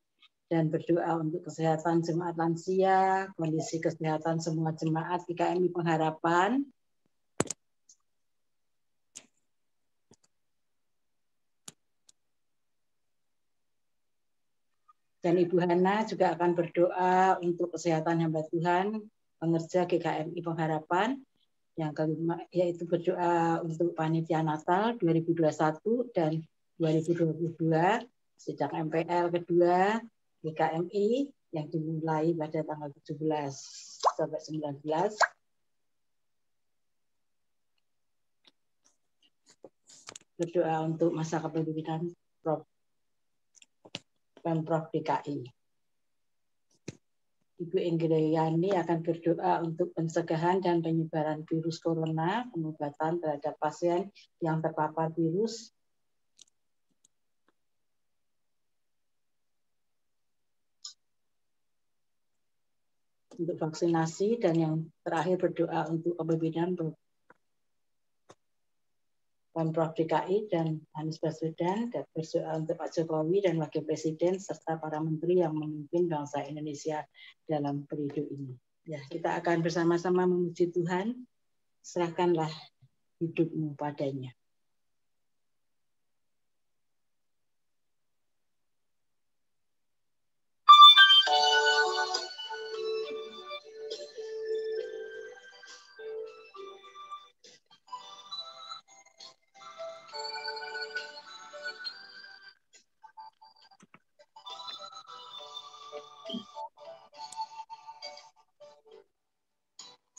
dan berdoa untuk kesehatan jemaat lansia, kondisi kesehatan semua jemaat GKMI Pengharapan. Dan Ibu Hana juga akan berdoa untuk kesehatan hamba Tuhan, pengerja GKMI Pengharapan. Yang kelima yaitu berdoa untuk panitia Natal 2021 dan 2022, sidang MPL kedua GKMI yang dimulai pada tanggal 17 sampai 19. Berdoa untuk masa kepemimpinan Pemprov DKI. Ibu Ingriyani akan berdoa untuk pencegahan dan penyebaran virus corona, pengobatan terhadap pasien yang terpapar virus, untuk vaksinasi, dan yang terakhir berdoa untuk kepemimpinan Pemprov DKI dan Anies Baswedan, dan berdoa untuk Pak Jokowi dan Wakil Presiden serta para menteri yang memimpin bangsa Indonesia dalam periode ini. Ya, kita akan bersama-sama memuji Tuhan. Serahkanlah hidupmu padanya.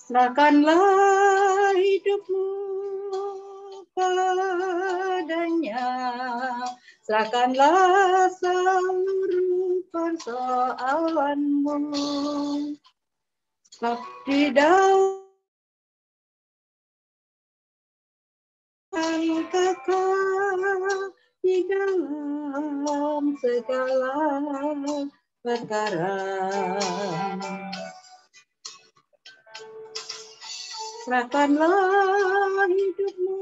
Serahkanlah hidupmu padanya, serahkanlah seluruh persoalanmu, sebab di dalam Kakak di dalam segala perkara. Serahkanlah hidupmu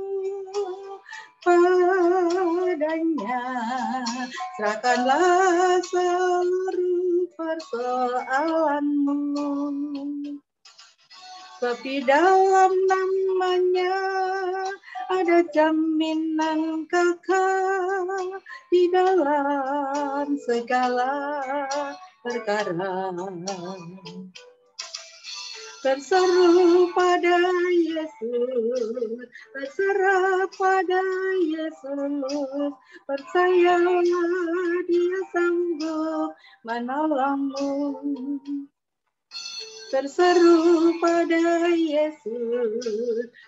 padanya, serahkanlah seluruh persoalanmu, sebab di dalam namanya ada jaminan kekal di dalam segala perkara. Berseru pada Yesus, berserah pada Yesus, percayalah Dia sanggup menolongmu. Berseru pada Yesus,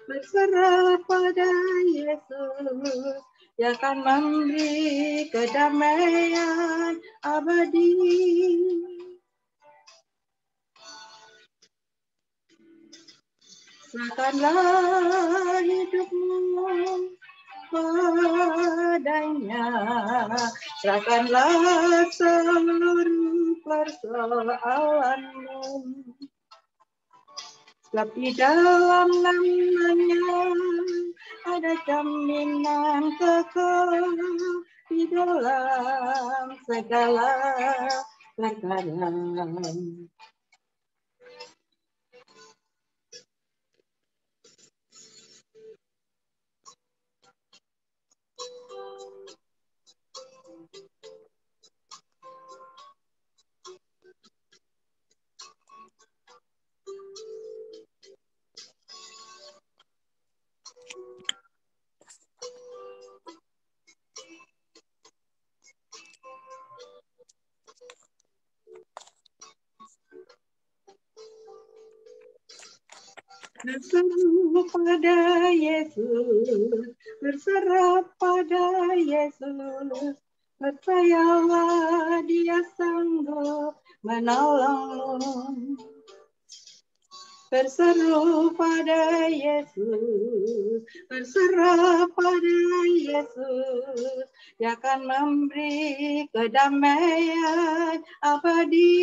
berserah pada Yesus, Dia akan memberi kedamaian abadi. serahkanlah hidupmu padanya, serahkanlah seluruh persoalanmu. Sebab di dalam namanya ada jaminan kekal di dalam segala perkara. Berserah pada Yesus, berserah pada Yesus, percayalah Dia sanggup menolongmu. Berseru pada Yesus, berserah pada Yesus, Dia akan memberi kedamaian abadi.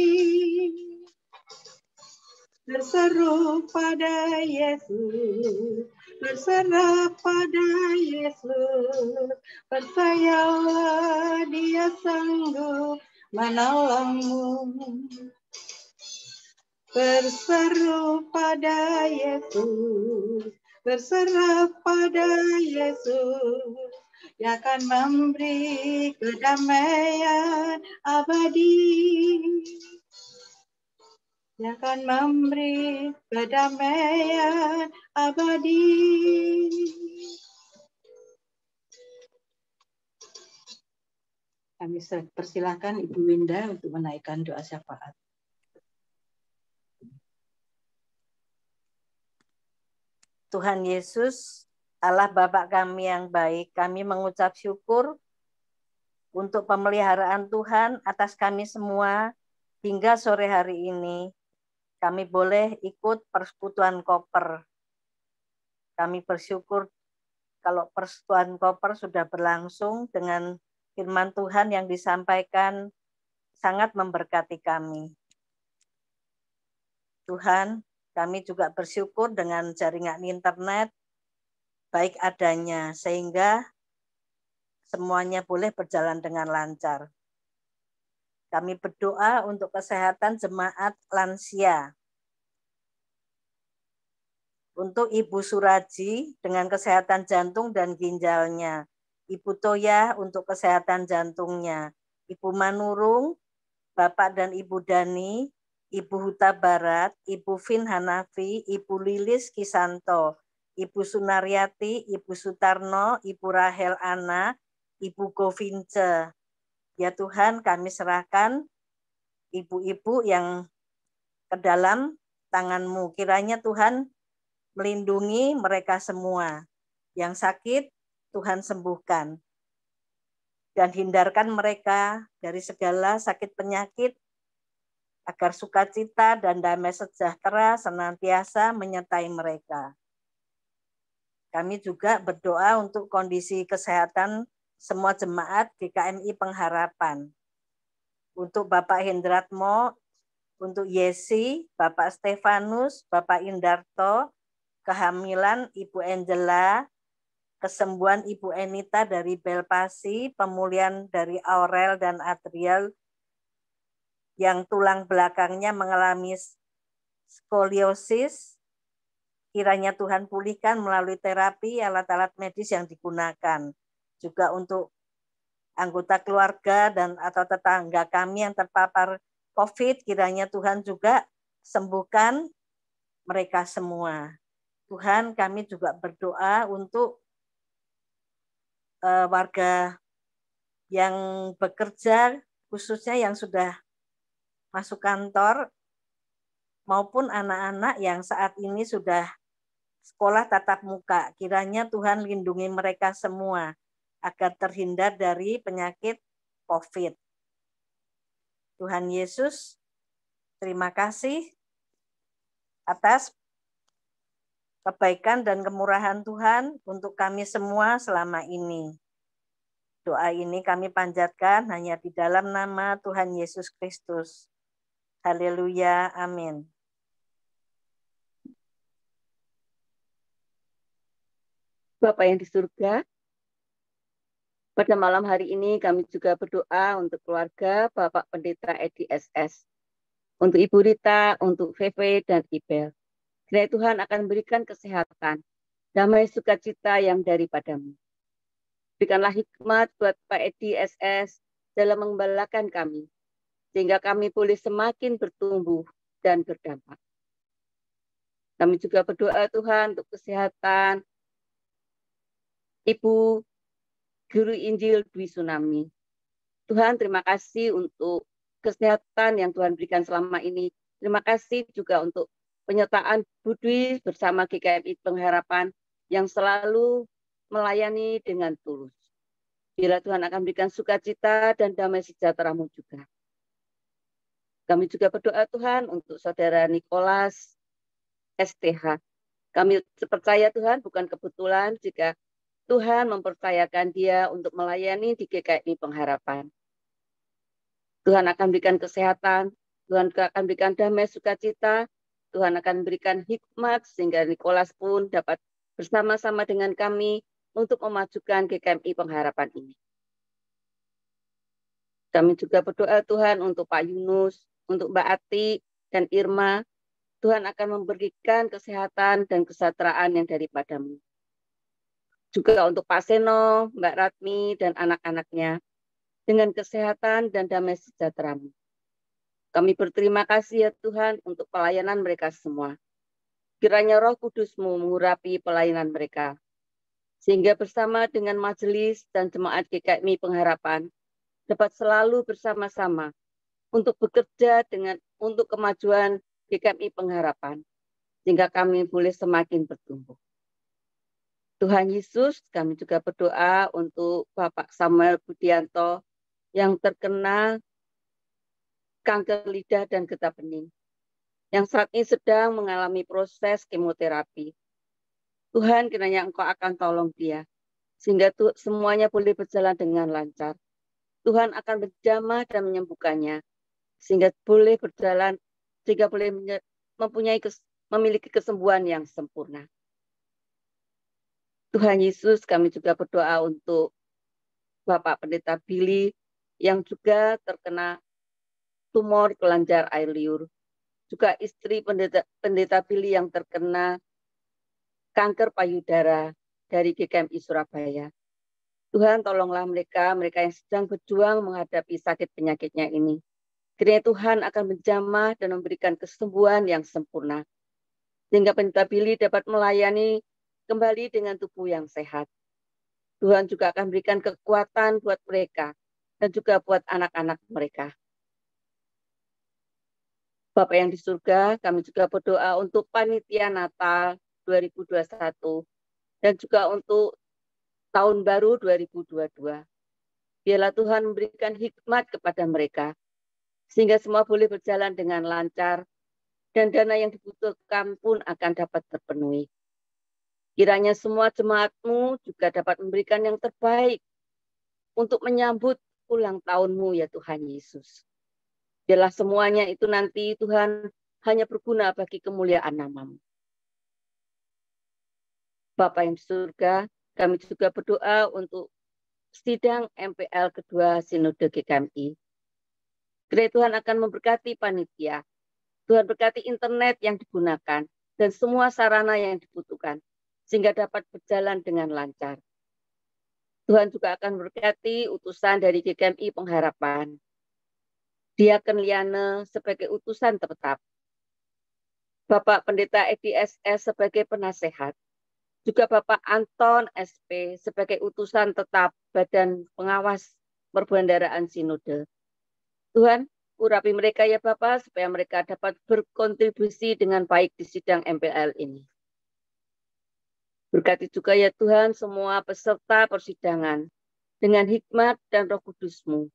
Berseru pada Yesus, berserah pada Yesus, percayalah Dia sanggup menolongmu. Berseru pada Yesus, berserah pada Yesus, Dia akan memberi kedamaian abadi. Dia akan memberi kedamaian abadi. Kami persilakan Ibu Winda untuk menaikkan doa syafaat. Tuhan Yesus, Allah Bapa kami yang baik, kami mengucap syukur untuk pemeliharaan Tuhan atas kami semua hingga sore hari ini. Kami boleh ikut persekutuan koper. Kami bersyukur kalau persekutuan koper sudah berlangsung dengan firman Tuhan yang disampaikan sangat memberkati kami. Tuhan, kami juga bersyukur dengan jaringan internet baik adanya, sehingga semuanya boleh berjalan dengan lancar. Kami berdoa untuk kesehatan jemaat lansia. Untuk Ibu Suraji dengan kesehatan jantung dan ginjalnya. Ibu Toya untuk kesehatan jantungnya. Ibu Manurung, Bapak dan Ibu Dani, Ibu Huta Barat, Ibu Vin Hanafi, Ibu Lilis Kisanto, Ibu Sunaryati, Ibu Sutarno, Ibu Rahel Ana, Ibu Govince. Ya Tuhan, kami serahkan ibu-ibu yang ke dalam tangan-Mu. Kiranya Tuhan melindungi mereka semua. Yang sakit, Tuhan sembuhkan. Dan hindarkan mereka dari segala sakit penyakit, agar sukacita dan damai sejahtera senantiasa menyertai mereka. Kami juga berdoa untuk kondisi kesehatan semua jemaat GKMI Pengharapan. Untuk Bapak Hendratmo, untuk Yesi, Bapak Stefanus, Bapak Indarto, kehamilan Ibu Angela, kesembuhan Ibu Enita dari Belpasi, pemulihan dari Aurel dan Adriel yang tulang belakangnya mengalami skoliosis, kiranya Tuhan pulihkan melalui terapi alat-alat medis yang digunakan. Juga untuk anggota keluarga dan atau tetangga kami yang terpapar COVID, kiranya Tuhan juga sembuhkan mereka semua. Tuhan, kami juga berdoa untuk warga yang bekerja, khususnya yang sudah masuk kantor, maupun anak-anak yang saat ini sudah sekolah tatap muka. Kiranya Tuhan lindungi mereka semua agar terhindar dari penyakit COVID. Tuhan Yesus, terima kasih atas kebaikan dan kemurahan Tuhan untuk kami semua selama ini. Doa ini kami panjatkan hanya di dalam nama Tuhan Yesus Kristus. Haleluya, amin. Bapa yang di surga, pada malam hari ini kami juga berdoa untuk keluarga Bapak Pendeta Edi SS, untuk Ibu Rita, untuk Veve dan Ibel. Kiranya Tuhan akan berikan kesehatan, damai sukacita yang daripadamu. Berikanlah hikmat buat Pak Edi SS dalam mengembalakan kami, sehingga kami boleh semakin bertumbuh dan berdampak. Kami juga berdoa Tuhan untuk kesehatan Ibu Guru Injil Dwi Tsunami. Tuhan, terima kasih untuk kesehatan yang Tuhan berikan selama ini. Terima kasih juga untuk penyertaan Bu Dwi bersama GKMI Pengharapan yang selalu melayani dengan tulus. Bila Tuhan akan berikan sukacita dan damai sejahtera-Mu juga. Kami juga berdoa Tuhan untuk saudara Nicholas STH. Kami percaya Tuhan bukan kebetulan jika Tuhan mempercayakan dia untuk melayani di GKMI Pengharapan. Tuhan akan berikan kesehatan, Tuhan akan berikan damai sukacita, Tuhan akan berikan hikmat sehingga Nicholas pun dapat bersama-sama dengan kami untuk memajukan GKMI Pengharapan ini. Kami juga berdoa Tuhan untuk Pak Yunus, untuk Mbak Ati dan Irma. Tuhan akan memberikan kesehatan dan kesejahteraan yang daripadamu. Juga untuk Pak Seno, Mbak Ratmi, dan anak-anaknya, dengan kesehatan dan damai sejahtera-Mu. Kami berterima kasih ya Tuhan untuk pelayanan mereka semua. Kiranya Roh Kudus-Mu mengurapi pelayanan mereka, sehingga bersama dengan majelis dan jemaat GKMI Pengharapan, dapat selalu bersama-sama untuk bekerja untuk kemajuan GKMI Pengharapan, sehingga kami boleh semakin bertumbuh. Tuhan Yesus, kami juga berdoa untuk Bapak Samuel Budianto yang terkena kanker lidah dan getah bening, yang saat ini sedang mengalami proses kemoterapi. Tuhan, kiranya Engkau akan tolong dia, sehingga semuanya boleh berjalan dengan lancar. Tuhan akan menjamah dan menyembuhkannya, sehingga boleh berjalan, sehingga boleh memiliki kesembuhan yang sempurna. Tuhan Yesus, kami juga berdoa untuk Bapak Pendeta Billy yang juga terkena tumor kelenjar air liur. Juga istri Pendeta Billy yang terkena kanker payudara dari GKMI Surabaya. Tuhan, tolonglah mereka yang sedang berjuang menghadapi sakit penyakitnya ini. Kiranya Tuhan akan menjamah dan memberikan kesembuhan yang sempurna. Sehingga Pendeta Billy dapat melayani kembali dengan tubuh yang sehat. Tuhan juga akan berikan kekuatan buat mereka dan juga buat anak-anak mereka. Bapak yang di surga, kami juga berdoa untuk panitia Natal 2021 dan juga untuk tahun baru 2022. Biarlah Tuhan memberikan hikmat kepada mereka, sehingga semua boleh berjalan dengan lancar dan dana yang dibutuhkan pun akan dapat terpenuhi. Kiranya semua jemaat-Mu juga dapat memberikan yang terbaik untuk menyambut ulang tahun-Mu ya Tuhan Yesus. Biarlah semuanya itu nanti Tuhan hanya berguna bagi kemuliaan nama-Mu. Bapa yang di surga, kami juga berdoa untuk sidang MPL kedua Sinode GKMI. Kiranya Tuhan akan memberkati panitia. Tuhan berkati internet yang digunakan dan semua sarana yang dibutuhkan, sehingga dapat berjalan dengan lancar. Tuhan juga akan memberkati utusan dari GKMI Pengharapan. Diaken Liane sebagai utusan tetap. Bapak Pendeta Edi SS sebagai penasehat. Juga Bapak Anton SP sebagai utusan tetap Badan Pengawas Perbendaharaan Sinode. Tuhan, urapi mereka ya Bapak, supaya mereka dapat berkontribusi dengan baik di sidang MPL ini. Berkati juga ya Tuhan semua peserta persidangan dengan hikmat dan Roh Kudus-Mu,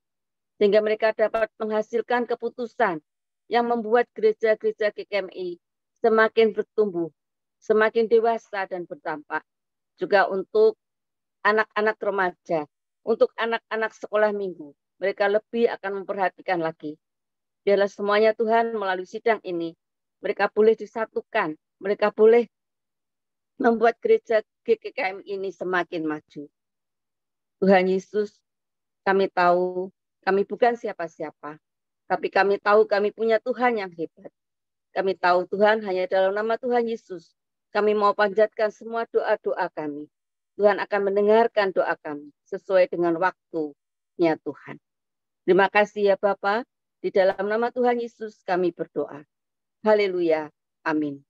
sehingga mereka dapat menghasilkan keputusan yang membuat gereja-gereja GKMI semakin bertumbuh semakin dewasa dan berdampak. Juga untuk anak-anak remaja, untuk anak-anak sekolah minggu, mereka lebih akan memperhatikan lagi. Biarlah semuanya Tuhan melalui sidang ini, mereka boleh disatukan, mereka boleh membuat gereja GKKM ini semakin maju. Tuhan Yesus, kami tahu kami bukan siapa-siapa, tapi kami tahu kami punya Tuhan yang hebat. Kami tahu Tuhan hanya dalam nama Tuhan Yesus, kami mau panjatkan semua doa-doa kami. Tuhan akan mendengarkan doa kami sesuai dengan waktunya Tuhan. Terima kasih ya Bapa, di dalam nama Tuhan Yesus kami berdoa. Haleluya. Amin.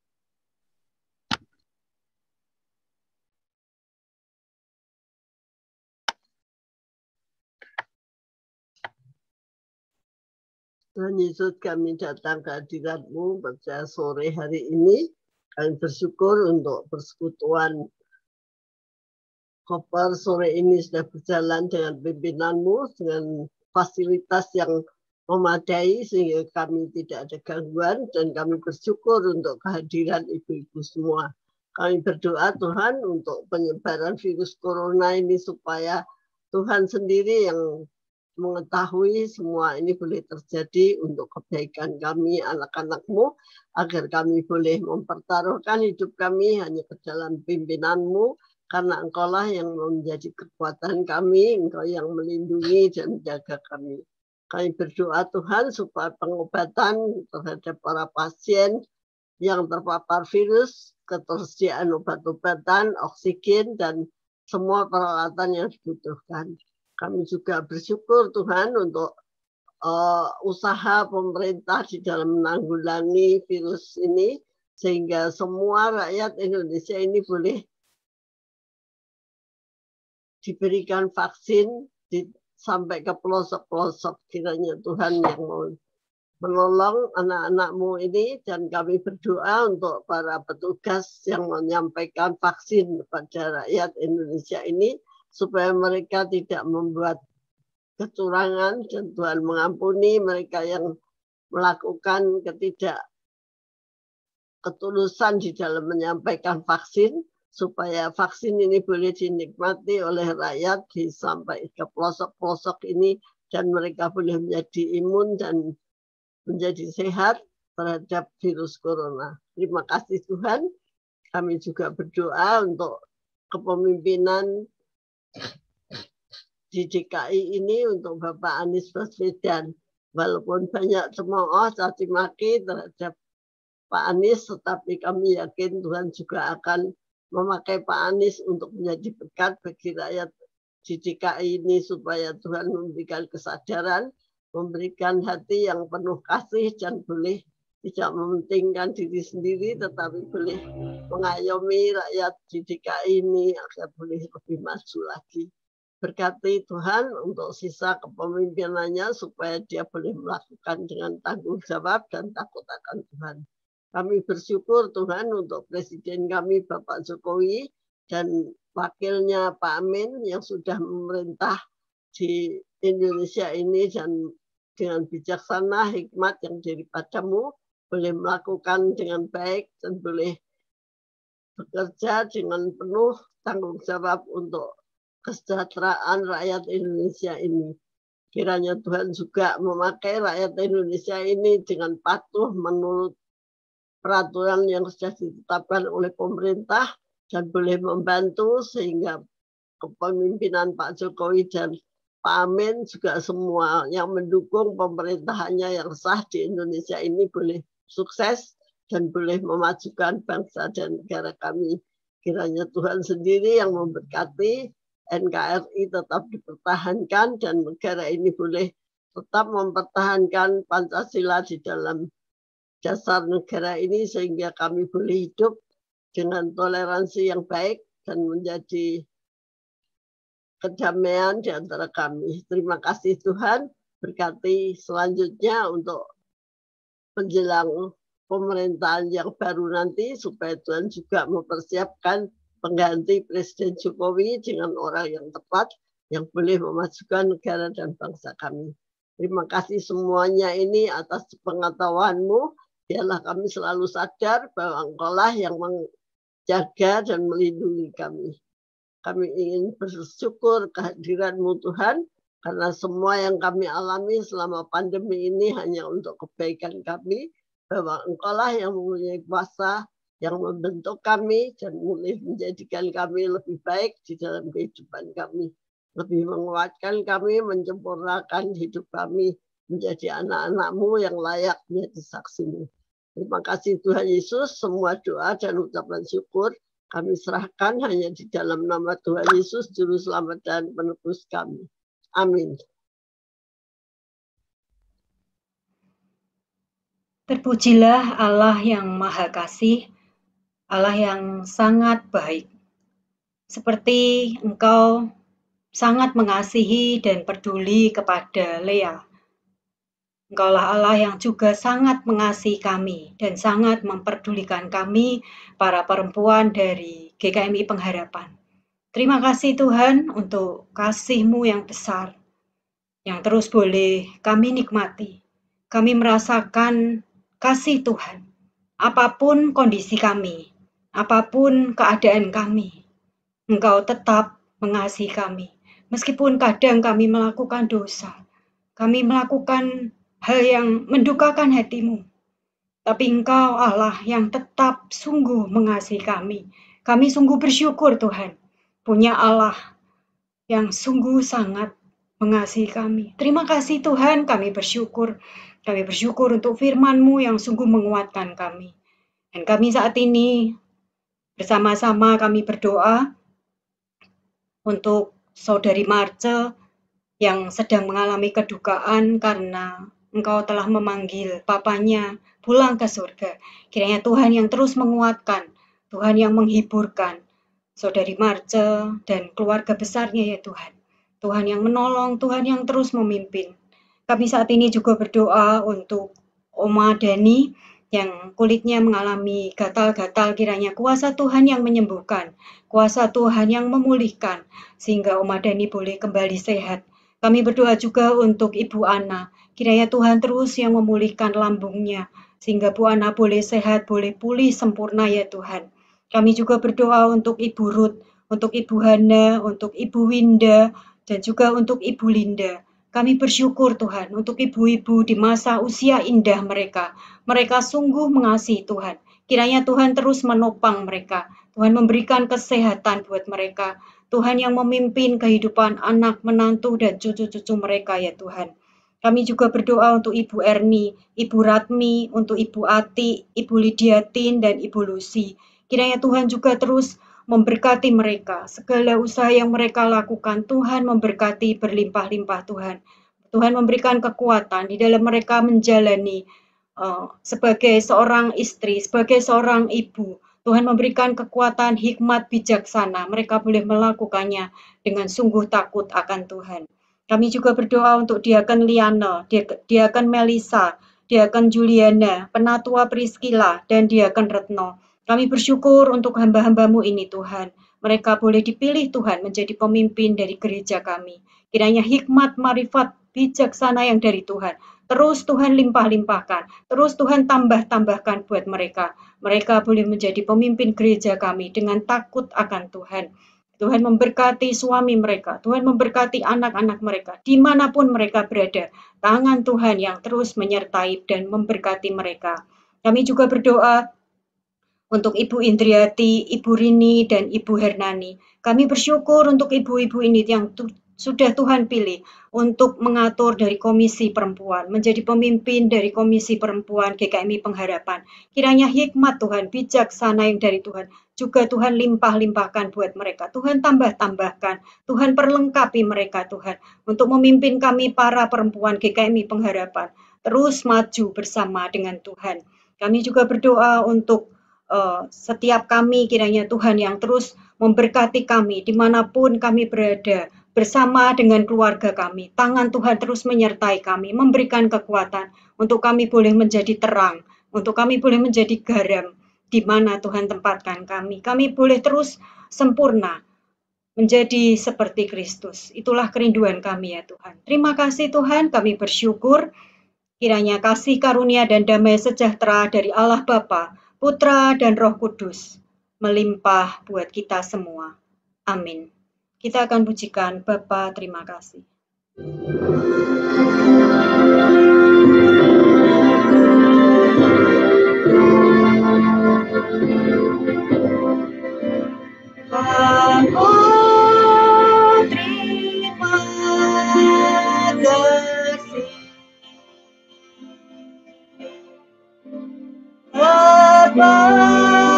Tuhan Yesus, kami datang ke hadirat-Mu pada sore hari ini. Kami bersyukur untuk persekutuan Koper sore ini sudah berjalan dengan pimpinan-Mu, dengan fasilitas yang memadai sehingga kami tidak ada gangguan, dan kami bersyukur untuk kehadiran ibu-ibu semua. Kami berdoa Tuhan untuk penyebaran virus corona ini supaya Tuhan sendiri yang mengetahui semua ini boleh terjadi untuk kebaikan kami anak-anak-Mu, agar kami boleh mempertaruhkan hidup kami hanya ke dalam pimpinan-Mu, karena Engkaulah yang menjadi kekuatan kami, Engkau yang melindungi dan menjaga kami. Kami berdoa Tuhan supaya pengobatan terhadap para pasien yang terpapar virus, ketersediaan obat-obatan, oksigen, dan semua peralatan yang dibutuhkan. Kami juga bersyukur Tuhan untuk usaha pemerintah di dalam menanggulangi virus ini, sehingga semua rakyat Indonesia ini boleh diberikan vaksin sampai ke pelosok-pelosok. Kiranya Tuhan yang mau menolong anak-anak-Mu ini, dan kami berdoa untuk para petugas yang menyampaikan vaksin kepada rakyat Indonesia ini, supaya mereka tidak membuat kecurangan, dan Tuhan mengampuni mereka yang melakukan ketulusan di dalam menyampaikan vaksin, supaya vaksin ini boleh dinikmati oleh rakyat sampai ke pelosok-pelosok ini, dan mereka boleh menjadi imun dan menjadi sehat terhadap virus corona. Terima kasih Tuhan. Kami juga berdoa untuk kepemimpinan di DKI ini untuk Bapak Anies Baswedan. Walaupun banyak cemooh caci maki terhadap Pak Anies, tetapi kami yakin Tuhan juga akan memakai Pak Anies untuk menjadi berkat bagi rakyat di DKI ini, supaya Tuhan memberikan kesadaran, memberikan hati yang penuh kasih, dan boleh tidak mementingkan diri sendiri, tetapi boleh mengayomi rakyat di DKI ini agar boleh lebih maju lagi. Berkati Tuhan untuk sisa kepemimpinannya, supaya dia boleh melakukan dengan tanggung jawab dan takut akan Tuhan. Kami bersyukur Tuhan untuk Presiden kami Bapak Jokowi dan wakilnya Pak Amin yang sudah memerintah di Indonesia ini, dan dengan bijaksana, hikmat yang daripada-Mu, boleh melakukan dengan baik dan boleh bekerja dengan penuh tanggung jawab untuk kesejahteraan rakyat Indonesia ini. Kiranya Tuhan juga memakai rakyat Indonesia ini dengan patuh menurut peraturan yang sudah ditetapkan oleh pemerintah, dan boleh membantu sehingga kepemimpinan Pak Jokowi dan Pak Amin juga semua yang mendukung pemerintahannya yang sah di Indonesia ini boleh sukses dan boleh memajukan bangsa dan negara kami. Kiranya Tuhan sendiri yang memberkati, NKRI tetap dipertahankan, dan negara ini boleh tetap mempertahankan Pancasila di dalam dasar negara ini, sehingga kami boleh hidup dengan toleransi yang baik dan menjadi kedamaian di antara kami. Terima kasih Tuhan, berkati selanjutnya untuk menjelang pemerintahan yang baru nanti, supaya Tuhan juga mempersiapkan pengganti Presiden Jokowi dengan orang yang tepat, yang boleh memajukan negara dan bangsa kami. Terima kasih semuanya ini atas pengetahuan-Mu. Biarlah kami selalu sadar bahwa Engkaulah yang jaga dan melindungi kami. Kami ingin bersyukur kehadiran-Mu Tuhan, karena semua yang kami alami selama pandemi ini hanya untuk kebaikan kami, bahwa Engkau-lah yang mempunyai kuasa, yang membentuk kami dan mulai menjadikan kami lebih baik di dalam kehidupan kami. Lebih menguatkan kami, menyempurnakan hidup kami, menjadi anak-anak-Mu yang layak menjadi saksi-Mu. Terima kasih Tuhan Yesus, semua doa dan ucapan syukur kami serahkan hanya di dalam nama Tuhan Yesus, Juru Selamat dan Penebus kami. Amin. Terpujilah Allah yang Maha Kasih, Allah yang sangat baik. Seperti Engkau sangat mengasihi dan peduli kepada Lea. Engkaulah Allah yang juga sangat mengasihi kami dan sangat memperdulikan kami, para perempuan dari GKMI Pengharapan. Terima kasih Tuhan untuk kasih-Mu yang besar, yang terus boleh kami nikmati. Kami merasakan kasih Tuhan, apapun kondisi kami, apapun keadaan kami, Engkau tetap mengasihi kami. Meskipun kadang kami melakukan dosa, kami melakukan hal yang mendukakan hati-Mu, tapi Engkau Allah yang tetap sungguh mengasihi kami. Kami sungguh bersyukur Tuhan, punya Allah yang sungguh sangat mengasihi kami. Terima kasih Tuhan, kami bersyukur. Kami bersyukur untuk firman-Mu yang sungguh menguatkan kami. Dan kami saat ini bersama-sama kami berdoa untuk Saudari Marce yang sedang mengalami kedukaan karena Engkau telah memanggil papanya pulang ke surga. Kiranya Tuhan yang terus menguatkan, Tuhan yang menghiburkan Saudari Marce dan keluarga besarnya ya Tuhan. Tuhan yang menolong, Tuhan yang terus memimpin. Kami saat ini juga berdoa untuk Oma Dani yang kulitnya mengalami gatal-gatal, kiranya kuasa Tuhan yang menyembuhkan, kuasa Tuhan yang memulihkan, sehingga Oma Dani boleh kembali sehat. Kami berdoa juga untuk Ibu Ana, kiranya Tuhan terus yang memulihkan lambungnya, sehingga Bu Ana boleh sehat, boleh pulih sempurna ya Tuhan. Kami juga berdoa untuk Ibu Ruth, untuk Ibu Hana, untuk Ibu Winda, dan juga untuk Ibu Linda. Kami bersyukur Tuhan untuk ibu-ibu di masa usia indah mereka. Mereka sungguh mengasihi Tuhan. Kiranya Tuhan terus menopang mereka. Tuhan memberikan kesehatan buat mereka. Tuhan yang memimpin kehidupan anak, menantu, dan cucu-cucu mereka ya Tuhan. Kami juga berdoa untuk Ibu Erni, Ibu Ratmi, untuk Ibu Ati, Ibu Lidiatin, dan Ibu Lucy. Kiranya Tuhan juga terus memberkati mereka. Segala usaha yang mereka lakukan, Tuhan memberkati berlimpah-limpah Tuhan. Tuhan memberikan kekuatan di dalam mereka menjalani sebagai seorang istri, sebagai seorang ibu. Tuhan memberikan kekuatan, hikmat, bijaksana. Mereka boleh melakukannya dengan sungguh takut akan Tuhan. Kami juga berdoa untuk Diaken Liana, Diaken Melisa, Diaken Juliana, Penatua Priscilla, dan Diaken Retno. Kami bersyukur untuk hamba-hamba-Mu ini Tuhan. Mereka boleh dipilih Tuhan menjadi pemimpin dari gereja kami. Kiranya hikmat, marifat, bijaksana yang dari Tuhan terus Tuhan limpah-limpahkan, terus Tuhan tambah-tambahkan buat mereka. Mereka boleh menjadi pemimpin gereja kami dengan takut akan Tuhan. Tuhan memberkati suami mereka, Tuhan memberkati anak-anak mereka, dimanapun mereka berada. Tangan Tuhan yang terus menyertai dan memberkati mereka. Kami juga berdoa untuk Ibu Indriati, Ibu Rini, dan Ibu Hernani. Kami bersyukur untuk ibu-ibu ini yang sudah Tuhan pilih untuk mengatur dari Komisi Perempuan, menjadi pemimpin dari Komisi Perempuan GKMI Pengharapan. Kiranya hikmat Tuhan, bijaksana yang dari Tuhan, juga Tuhan limpah-limpahkan buat mereka. Tuhan tambah-tambahkan, Tuhan perlengkapi mereka Tuhan, untuk memimpin kami para perempuan GKMI Pengharapan, terus maju bersama dengan Tuhan. Kami juga berdoa untuk setiap kami, kiranya Tuhan yang terus memberkati kami dimanapun kami berada, bersama dengan keluarga kami. Tangan Tuhan terus menyertai kami, memberikan kekuatan untuk kami boleh menjadi terang, untuk kami boleh menjadi garam di mana Tuhan tempatkan kami. Kami boleh terus sempurna, menjadi seperti Kristus. Itulah kerinduan kami ya Tuhan. Terima kasih Tuhan, kami bersyukur. Kiranya kasih karunia dan damai sejahtera dari Allah Bapa, Putra, dan Roh Kudus melimpah buat kita semua. Amin. Kita akan pujikan Bapa, terima kasih. Bapa, terima kasih. Bapa,